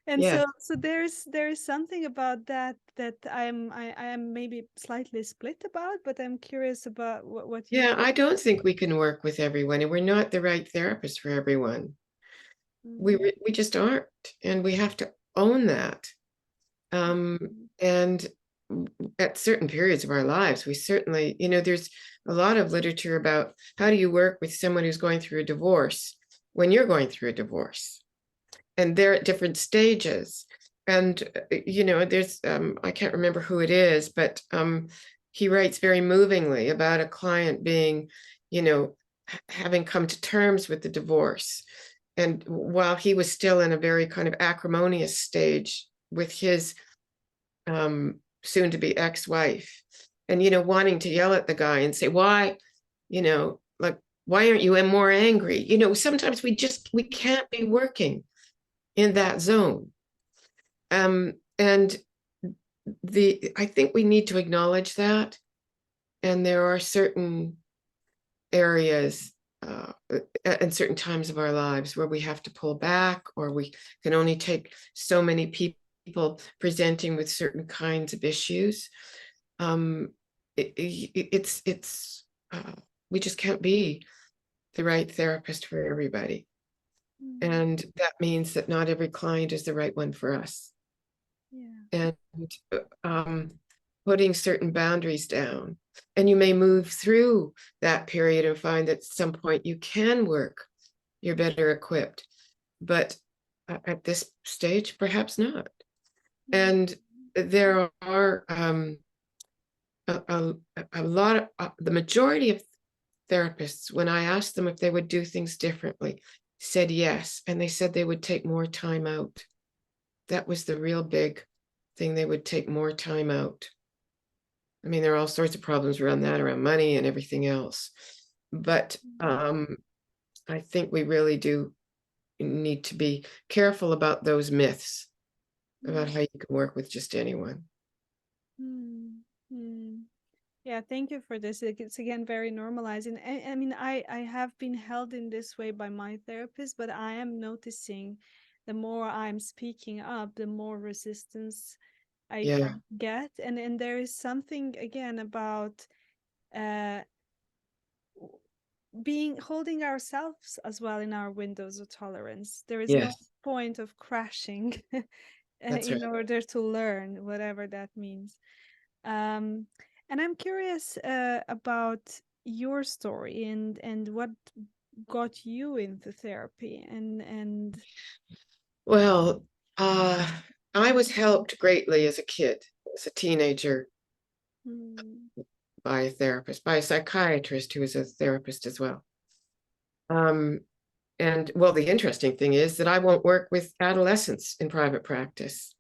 And Yeah. so there's something about that I am maybe slightly split about, but I'm curious about what you Yeah. think. I don't think we can work with everyone, and we're not the right therapist for everyone. Mm, We just aren't, and we have to own that. And at certain periods of our lives, we certainly, there's a lot of literature about how do you work with someone who's going through a divorce when you're going through a divorce, and they're at different stages. And, there's, I can't remember who it is, but he writes very movingly about a client being you know, having come to terms with the divorce. And while he was still in a very kind of acrimonious stage with his soon to be ex-wife, and, wanting to yell at the guy and say, why, like, why aren't you more angry? Sometimes we can't be working in that zone. And I think we need to acknowledge that. And there are certain areas and certain times of our lives where we have to pull back, or we can only take so many people presenting with certain kinds of issues. We just can't be the right therapist for everybody. And that means that not every client is the right one for us. Yeah. And putting certain boundaries down. And you may move through that period and find that at some point you can work, you're better equipped. But at this stage, perhaps not. And there are a lot of the majority of therapists, when I asked them if they would do things differently, said yes. And they said they would take more time out. That was the real big thing. They would take more time out. I mean, there are all sorts of problems around that, around money and everything else. But I think we really do need to be careful about those myths about how you can work with just anyone. Yeah, thank you for this. It's again very normalizing. I mean, I have been held in this way by my therapist, but I am noticing the more I'm speaking up, the more resistance I get. And there is something again about holding ourselves as well in our windows of tolerance. There is no point of crashing in order to learn, whatever that means. And I'm curious about your story and what got you into therapy and well, I was helped greatly as a kid, as a teenager, by a therapist, by a psychiatrist who was a therapist as well. And well, the interesting thing is that I won't work with adolescents in private practice.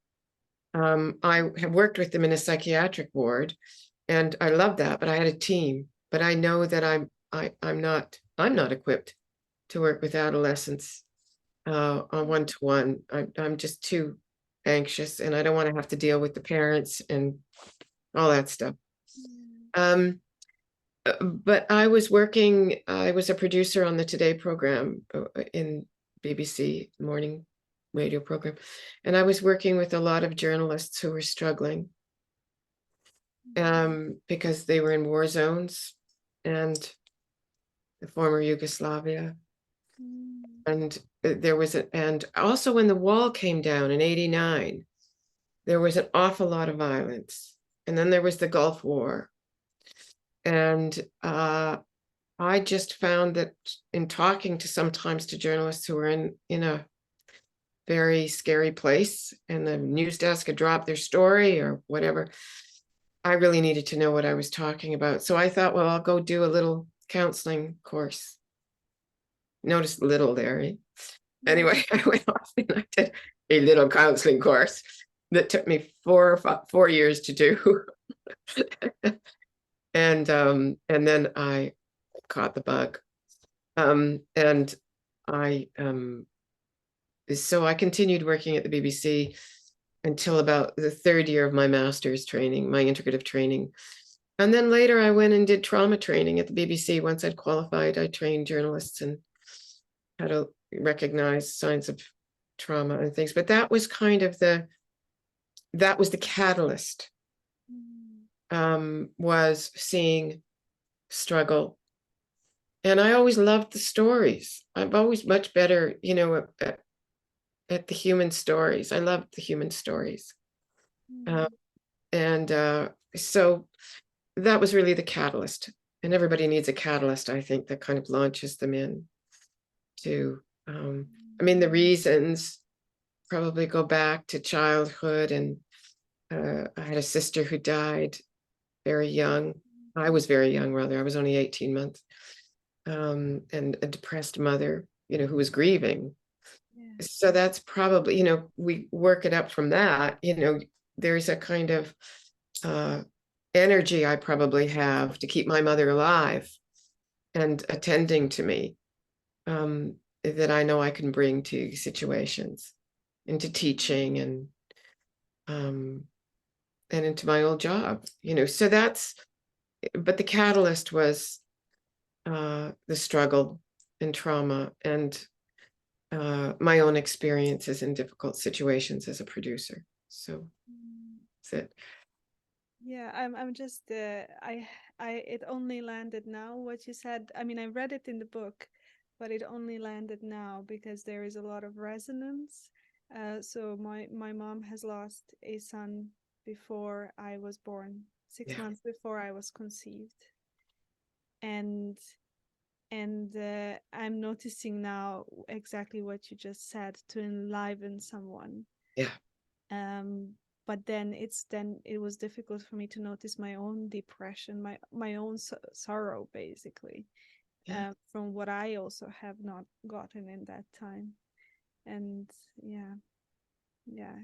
I have worked with them in a psychiatric ward, and I love that, but I had a team. But I know that I'm not equipped to work with adolescents on one-to-one. I'm just too anxious, and I don't want to have to deal with the parents and all that stuff. But I was a producer on the Today program in BBC morning radio program. And I was working with a lot of journalists who were struggling because they were in war zones and the former Yugoslavia. And and also when the wall came down in '89, there was an awful lot of violence. And then there was the Gulf War. And I just found that in talking sometimes to journalists who were in a very scary place, and the news desk had dropped their story or whatever, I really needed to know what I was talking about. So I thought, well, I'll go do a little counseling course. Notice little there. Eh? Anyway, I went off and I did a little counseling course that took me 4 years to do. And then I caught the bug. And so I continued working at the BBC until about the third year of my master's training, my integrative training. And then later I went and did trauma training at the BBC. Once I'd qualified, I trained journalists and how to recognize signs of trauma and things. But that was kind of the catalyst, was seeing struggle. And I always loved the stories. I'm always much better, at the human stories. I loved the human stories. So that was really the catalyst. And everybody needs a catalyst, I think, that kind of launches them in to, I mean, the reasons probably go back to childhood. And I had a sister who died very young. I was very young, rather. I was only 18 months. and a depressed mother, who was grieving. Yeah. So that's probably, we work it up from that, there's a kind of energy I probably have to keep my mother alive and attending to me, that I know I can bring to situations, into teaching, and into my old job, so but the catalyst was the struggle and trauma and my own experiences in difficult situations as a producer. So that's it. Yeah, I'm just it only landed now what you said. I mean, I read it in the book, but it only landed now because there is a lot of resonance. So my mom has lost a son before I was born, six Yeah, months before I was conceived, and I'm noticing now exactly what you just said, to enliven someone. yeah, um but then it was difficult for me to notice my own depression, my own sorrow, basically, yeah. from what I also have not gotten in that time. And yeah, yeah,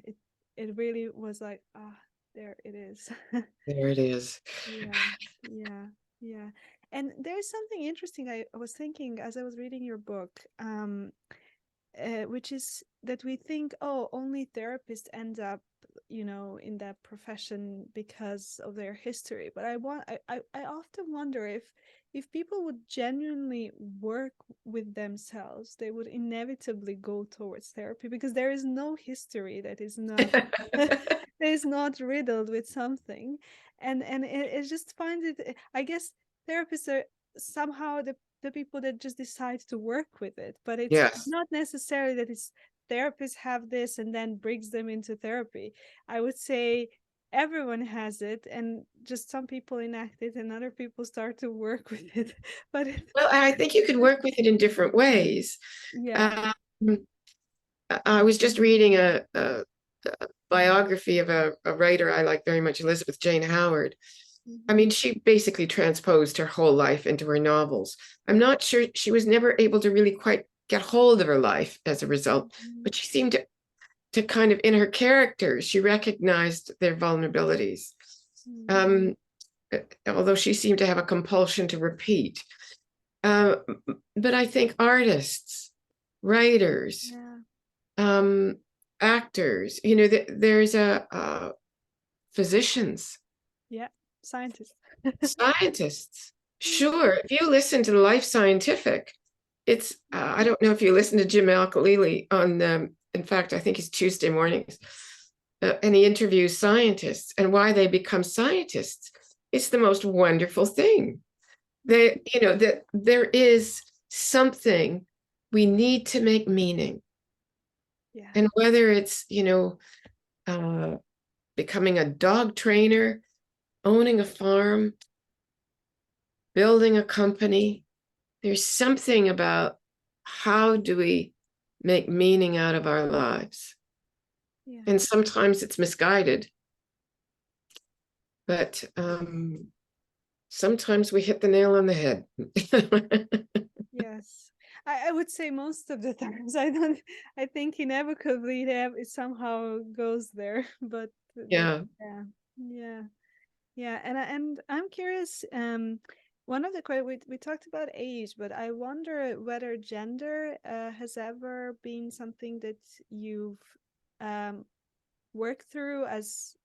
it really was like, ah, there it is. There it is. Yeah, yeah, yeah. And there's something interesting I was thinking as I was reading your book, which is that we think, oh, only therapists end up, in that profession because of their history. But I often wonder if people would genuinely work with themselves, they would inevitably go towards therapy, because there is no history that is not that is not riddled with something. And it just finds it, I guess therapists are somehow the people that just decide to work with it, but it's Yes. not necessarily that it's therapists have this and then brings them into therapy. I would say everyone has it, and just some people enact it and other people start to work with it. But Well, I think you can work with it in different ways. yeah. Um, I was just reading a biography of a writer I like very much, Elizabeth Jane Howard. I Mhm. mean, she basically transposed her whole life into her novels. I'm not sure, she was never able to really quite get hold of her life as a result, Mhm. but she seemed to kind of, in her characters, she recognized their vulnerabilities. Mhm. Um, Although she seemed to have a compulsion to repeat. Uh, but I think artists, writers, Yeah. um, actors, there's physicians, Yeah. Scientists. scientists. Sure, if you listen to the Life Scientific, it's, I don't know if you listen to Jim Al-Khalili on, in fact, I think it's Tuesday mornings, and he interviews scientists and why they become scientists. It's the most wonderful thing. That there is something we need to make meaning. Yeah. And whether it's, uh, becoming a dog trainer, owning a farm, building a company, there's something about how do we make meaning out of our lives. Yeah. And sometimes it's misguided, but sometimes we hit the nail on the head. Yes. I would say most of the times. I don't. I think inevitably it somehow goes there. But Yeah. yeah. Yeah. Yeah, and I'm curious. One of the we talked about age, but I wonder whether gender has ever been something that you've um, worked through as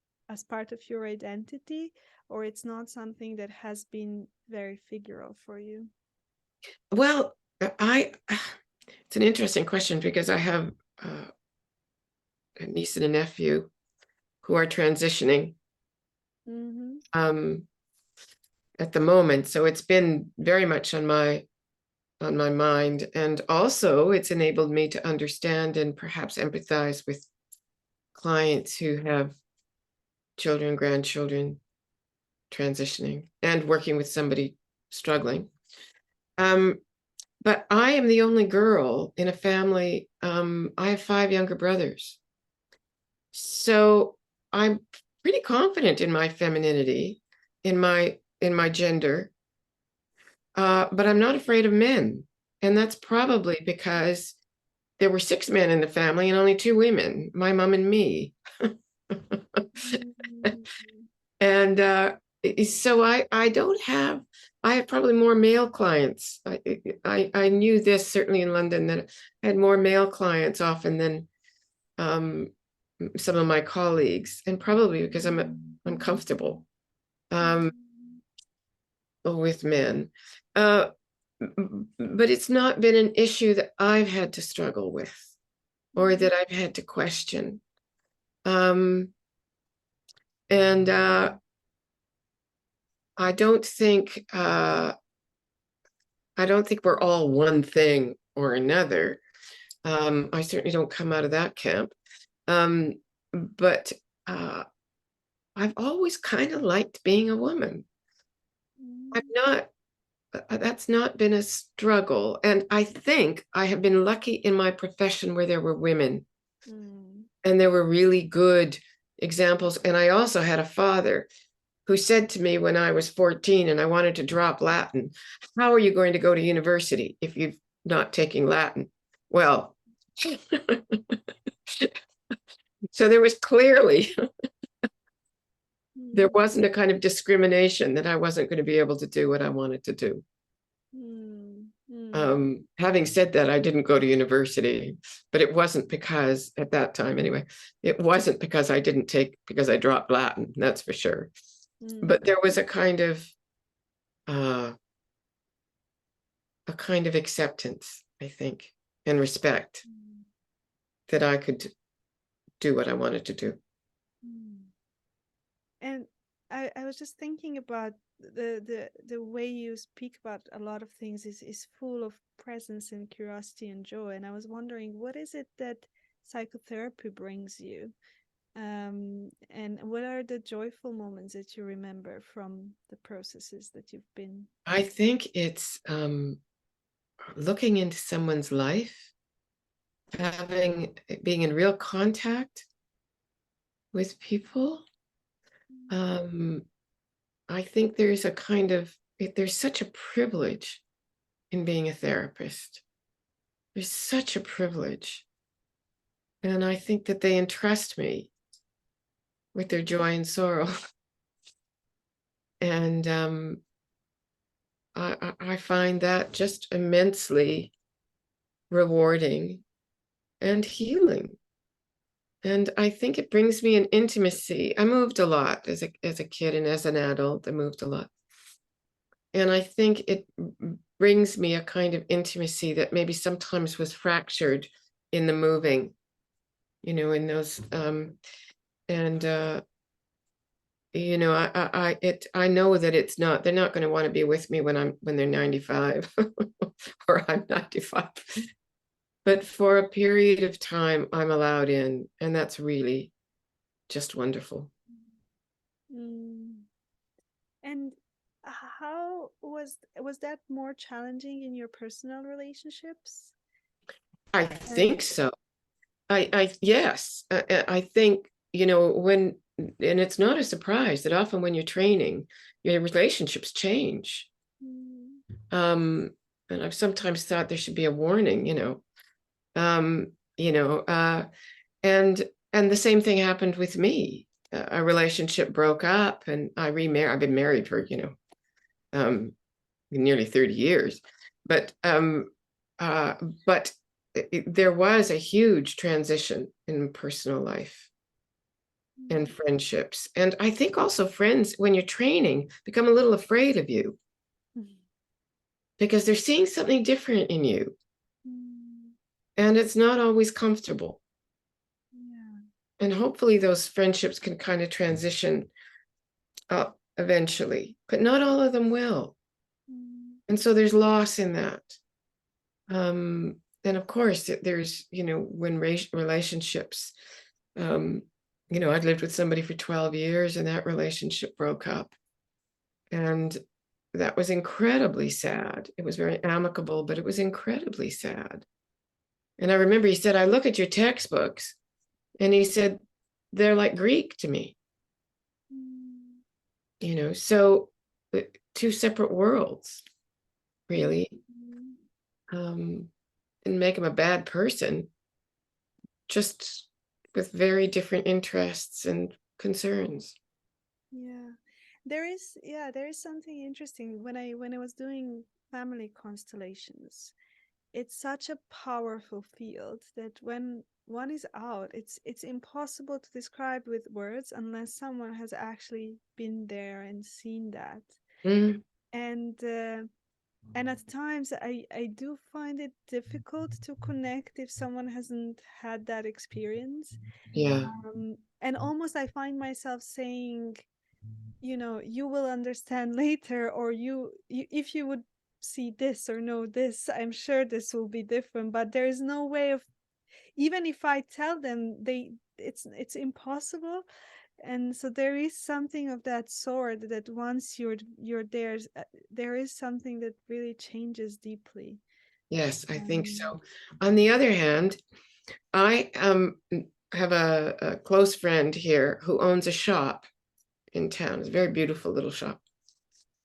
part of your identity, or it's not something that has been very figural for you. Well, it's an interesting question because I have a niece and a nephew who are transitioning Mm-hmm. um, at the moment. So it's been very much on my mind. And also it's enabled me to understand and perhaps empathize with clients who have children, grandchildren transitioning and working with somebody struggling. Um, but I am the only girl in a family. I have 5 younger brothers. So I'm pretty confident in my femininity, in my gender. but I'm not afraid of men. And that's probably because there were 6 men in the family and only 2 women, my mom and me. Mm. And so I don't have, I have probably more male clients. I knew this certainly in London, that I had more male clients often than some of my colleagues, and probably because I'm comfortable with men. But it's not been an issue that I've had to struggle with or that I've had to question. And I don't think we're all one thing or another. I certainly don't come out of that camp. But I've always kind of liked being a woman. That's not been a struggle. And I think I have been lucky in my profession where there were women and there were really good examples. And I also had a father who said to me when I was 14 and I wanted to drop Latin, how are you going to go to university if you're not taking Latin? Well, so there was clearly, there wasn't a kind of discrimination that I wasn't going to be able to do what I wanted to do. Having said that, I didn't go to university, but it wasn't because, at that time anyway, it wasn't because because I dropped Latin, that's for sure. But there was a kind of acceptance, I think, and respect that I could do what I wanted to do. And I was just thinking about the way you speak about a lot of things is full of presence and curiosity and joy. And I was wondering, what is it that psychotherapy brings you? And what are the joyful moments that you remember from the processes that you've been? I think it's looking into someone's life, being in real contact with people. I think there's there's such a privilege in being a therapist. There's such a privilege. And I think that they entrust me with their joy and sorrow. And I find that just immensely rewarding and healing. And I think it brings me an intimacy. I moved a lot as a kid, and as an adult, I moved a lot. And I think it brings me a kind of intimacy that maybe sometimes was fractured in the moving, in those, I know that it's not, they're not going to want to be with me when they're 95 or I'm 95. But for a period of time, I'm allowed in, and that's really just wonderful. And how was that more challenging in your personal relationships? I think so. Yes, I think, and it's not a surprise that often when you're training, your relationships change. And I've sometimes thought there should be a warning, and the same thing happened with me. A relationship broke up and I remarried. I've been married for, nearly 30 years, but there was a huge transition in personal life and friendships. And I think also friends, when you're training, become a little afraid of you because they're seeing something different in you. And it's not always comfortable. And hopefully those friendships can kind of transition up eventually, but not all of them will. And so there's loss in that. And of course, there's, when relationships, I'd lived with somebody for 12 years and that relationship broke up. And that was incredibly sad. It was very amicable, but it was incredibly sad. And I remember he said, I look at your textbooks, and he said, they're like Greek to me. So 2 separate worlds. really, Mhm. and make them a bad person, just with very different interests and concerns. Yeah. There is something interesting when I was doing family constellations. It's such a powerful field that when one is out, it's impossible to describe with words unless someone has actually been there and seen that. Mm, And and at times I do find it difficult to connect if someone hasn't had that experience. yeah, And almost I find myself saying, you know, you will understand later, or you if you would see this or know this, I'm sure this will be different. But there is no way of, even if I tell them, they it's impossible. And so there is something of that sort that once you're there, there is something that really changes deeply. yes, I think um, so. On the other hand, I have a close friend here who owns a shop in town. It's a very beautiful little shop.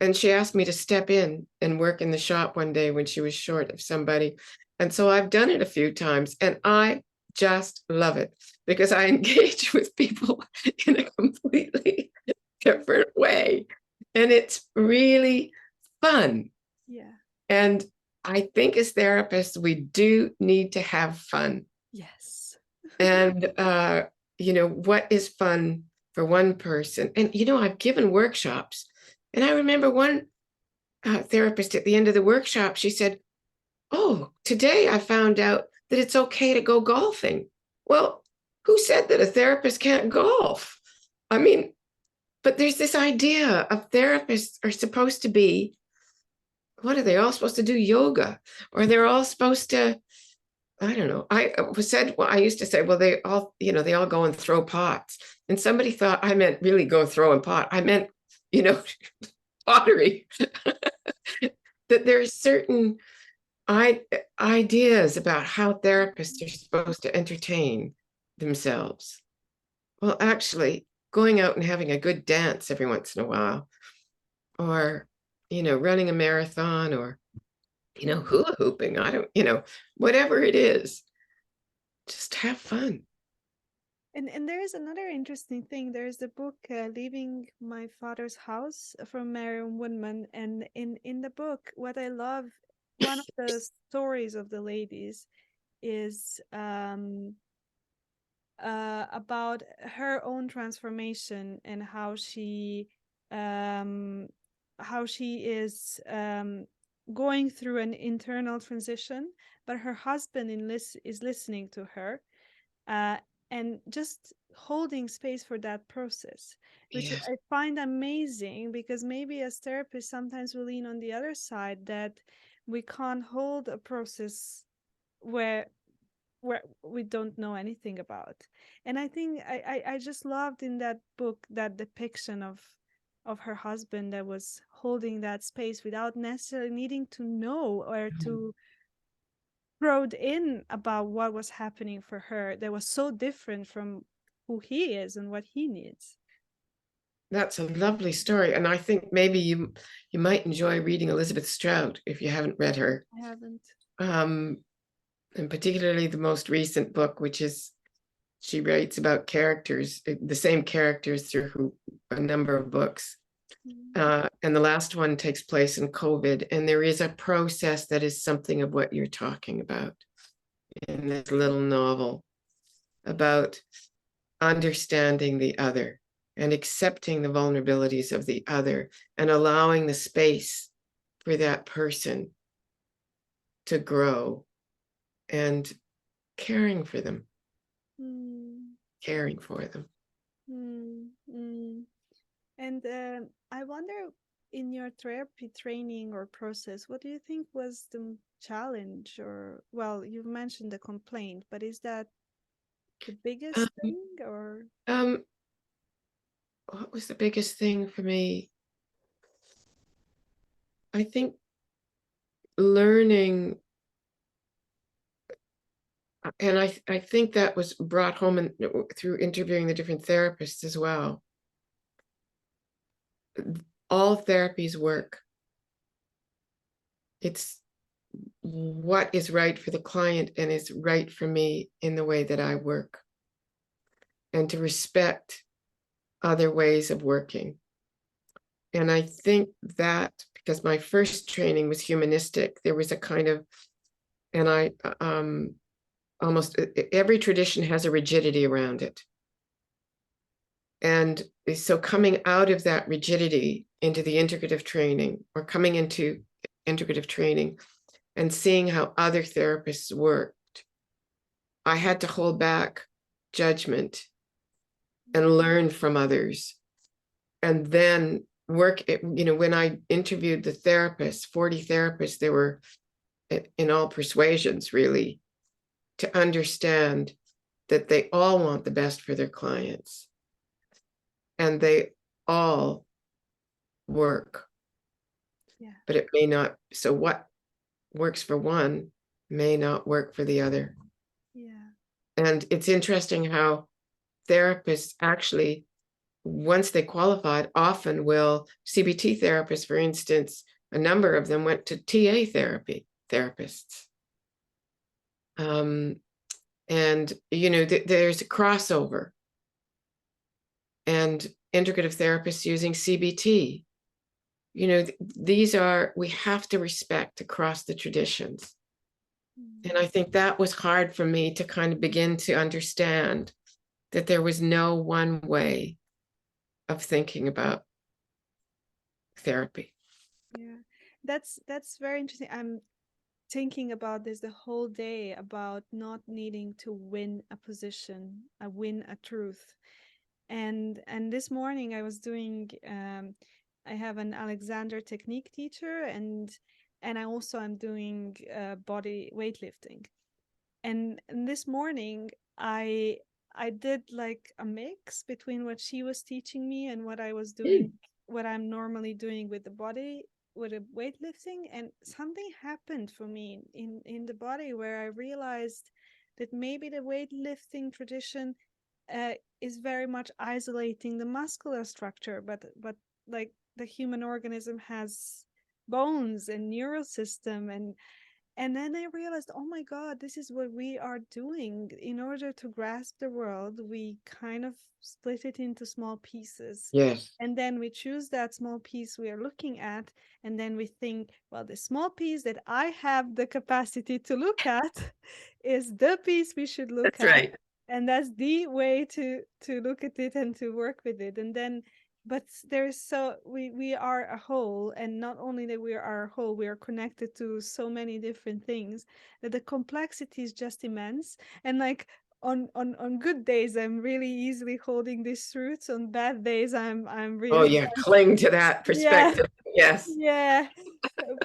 And she asked me to step in and work in the shop one day when she was short of somebody. And so I've done it a few times, and I just love it because I engage with people in a completely different way. And it's really fun. yeah. And I think as therapists, we do need to have fun. Yes. And, what is fun for one person? And, I've given workshops. And I remember one therapist at the end of the workshop, she said, "Oh, today I found out that it's okay to go golfing." Well, who said that a therapist can't golf? I mean, but there's this idea of therapists are supposed to be, what are they all supposed to do? Yoga, or they're all supposed to, I don't know. I used to say, well, they all go and throw pots. And somebody thought I meant really go throw a pot. I meant, you know, pottery. That there's certain ideas about how therapists are supposed to entertain themselves. Well, actually, going out and having a good dance every once in a while, or, running a marathon, or, hula hooping. I don't, whatever it is, just have fun. And there is another interesting thing. There is the book "Leaving My Father's House" from Marion Woodman, and in the book, what I love, one of the stories of the ladies is about her own transformation and um, how she is going through an internal transition, but her husband is listening to her, uh, and just holding space for that process, which Yes. I find amazing, because maybe as therapists sometimes we lean on the other side, that we can't hold a process where we don't know anything about. And I think I just loved in that book that depiction of her husband that was holding that space without necessarily needing to know or to probe in about what was happening for her, that was so different from who he is and what he needs. That's a lovely story. And I think maybe you might enjoy reading Elizabeth Strout if you haven't read her. I haven't. Um, and particularly the most recent book, which is, she writes about characters, the same characters through a number of books. Mm. And the last one takes place in COVID. And there is a process that is something of what you're talking about in this little novel, about understanding the other and accepting the vulnerabilities of the other and allowing the space for that person to grow, and caring for them, Mm. caring for them. Mm. Mm. And I wonder, in your therapy training or process, what do you think was the challenge? Or, well, you've mentioned the complaint, but is that the biggest Um, thing? Or um, what was the biggest thing for me? I think learning, and I think that was brought home through interviewing the different therapists as well. All therapies work. It's what is right for the client and is right for me in the way that I work, and to respect other ways of working. And I think that because my first training was humanistic, there was a kind of, and I almost every tradition has a rigidity around it. And so coming out of that rigidity into the integrative training, or coming into integrative training and seeing how other therapists worked, I had to hold back judgment and learn from others. And then work, when I interviewed the therapists, 40 therapists, they were in all persuasions, really, to understand that they all want the best for their clients. And they all work. Yeah. But it may not, so what works for one may not work for the other. Yeah. And it's interesting how therapists actually, once they qualified, often will, CBT therapists, for instance, a number of them went to TA therapists. And, there's a crossover. And integrative therapists using CBT. We have to respect across the traditions. And I think that was hard for me to kind of begin to understand that there was no one way of thinking about therapy. Yeah. That's very interesting. I'm thinking about this the whole day, about not needing to win a position, win a truth. And this morning I was doing I have an Alexander technique teacher, and I also am doing body weightlifting. And this morning I did like a mix between what she was teaching me and what I was doing, what I'm normally doing with the body, with the weightlifting. And something happened for me in the body where I realized that maybe the weightlifting tradition is very much isolating the muscular structure, but like the human organism has bones and neural system. And then I realized, oh my God, this is what we are doing. In order to grasp the world, we kind of split it into small pieces. Yes. And then we choose that small piece we are looking at. And then we think, well, the small piece that I have the capacity to look at is the piece we should look That's at. right. And that's the way to look at it and to work with it. And then but there's so we are a whole, and not only that we are a whole, we are connected to so many different things that the complexity is just immense. And like on good days I'm really easily holding these truths. On bad days I'm Oh, really yeah. Cling to that yeah. perspective. Yes. Yeah,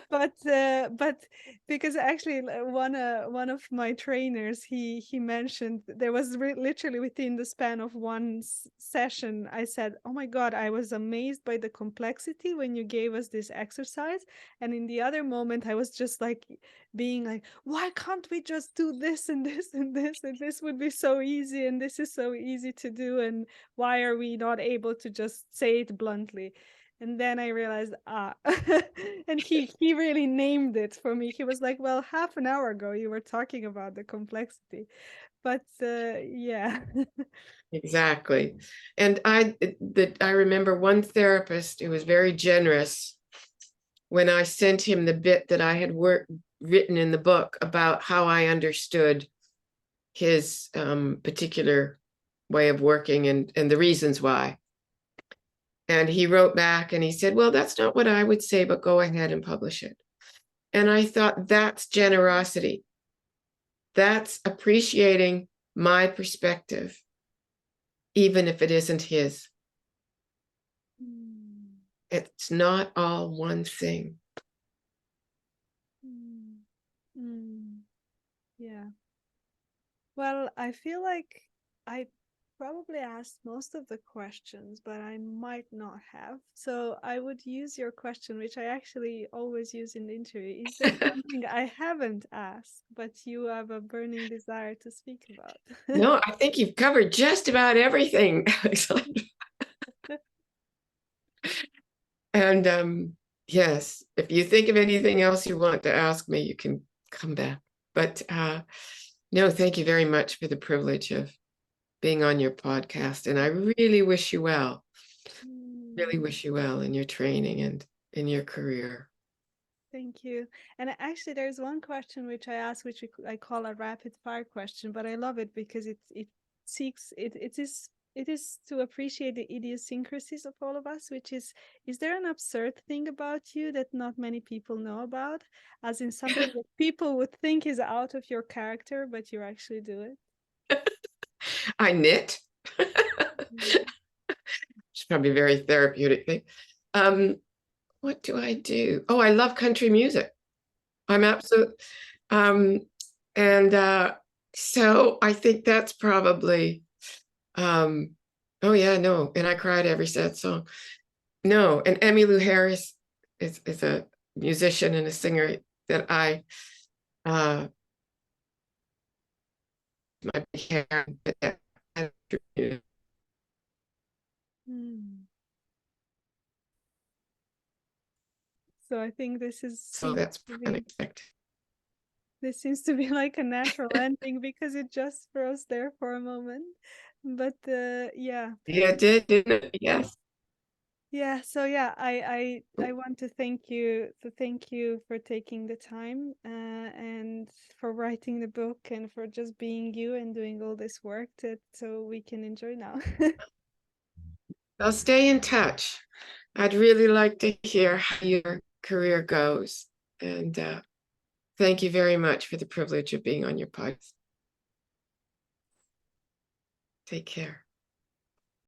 but because actually one of my trainers, he mentioned there was literally within the span of one session, I said, oh my God, I was amazed by the complexity when you gave us this exercise. And in the other moment I was just like being like, why can't we just do this and this and this, and this would be so easy, and this is so easy to do, and why are we not able to just say it bluntly? And then I realized, and he really named it for me. He was like, well, half an hour ago you were talking about the complexity. But yeah. Exactly. And I remember one therapist who was very generous when I sent him the bit that I had written in the book about how I understood his particular way of working and the reasons why. And he wrote back and he said, well, that's not what I would say, but go ahead and publish it. And I thought, that's generosity. That's appreciating my perspective, even if it isn't his. It's not all one thing. Yeah. Well, I feel like I probably asked most of the questions, but I might not have. So I would use your question, which I actually always use in the interview. Is there something I haven't asked, but you have a burning desire to speak about? No, I think you've covered just about everything. And Yes, if you think of anything else you want to ask me, you can come back. But no, thank you very much for the privilege of being on your podcast. And I really wish you well. Really Mm, wish you well in your training and in your career. thank you. And actually, there's one question which I ask, which I call a rapid fire question, but I love it because it seeks it is to appreciate the idiosyncrasies of all of us, which is there an absurd thing about you that not many people know about, as in something that people would think is out of your character, but you actually do it? I knit. Mm. It's probably a very therapeutic thing. Um, what do I do? Oh, I love country music. I'm absolute. Um, and so I think that's probably, oh yeah, no. And I cried every sad song. No, and Emmylou Harris is a musician and a singer that I, my big hair, Mm. So I think so that's to be unexpected. this seems to be like a natural ending because it just froze there for a moment. But yeah. Yeah, didn't it? Yes. Yeah, so yeah, I want to thank you for taking the time and for writing the book and for just being you and doing all this work that so we can enjoy now. I'll stay in touch. I'd really like to hear how your career goes. And thank you very much for the privilege of being on your podcast. Take care.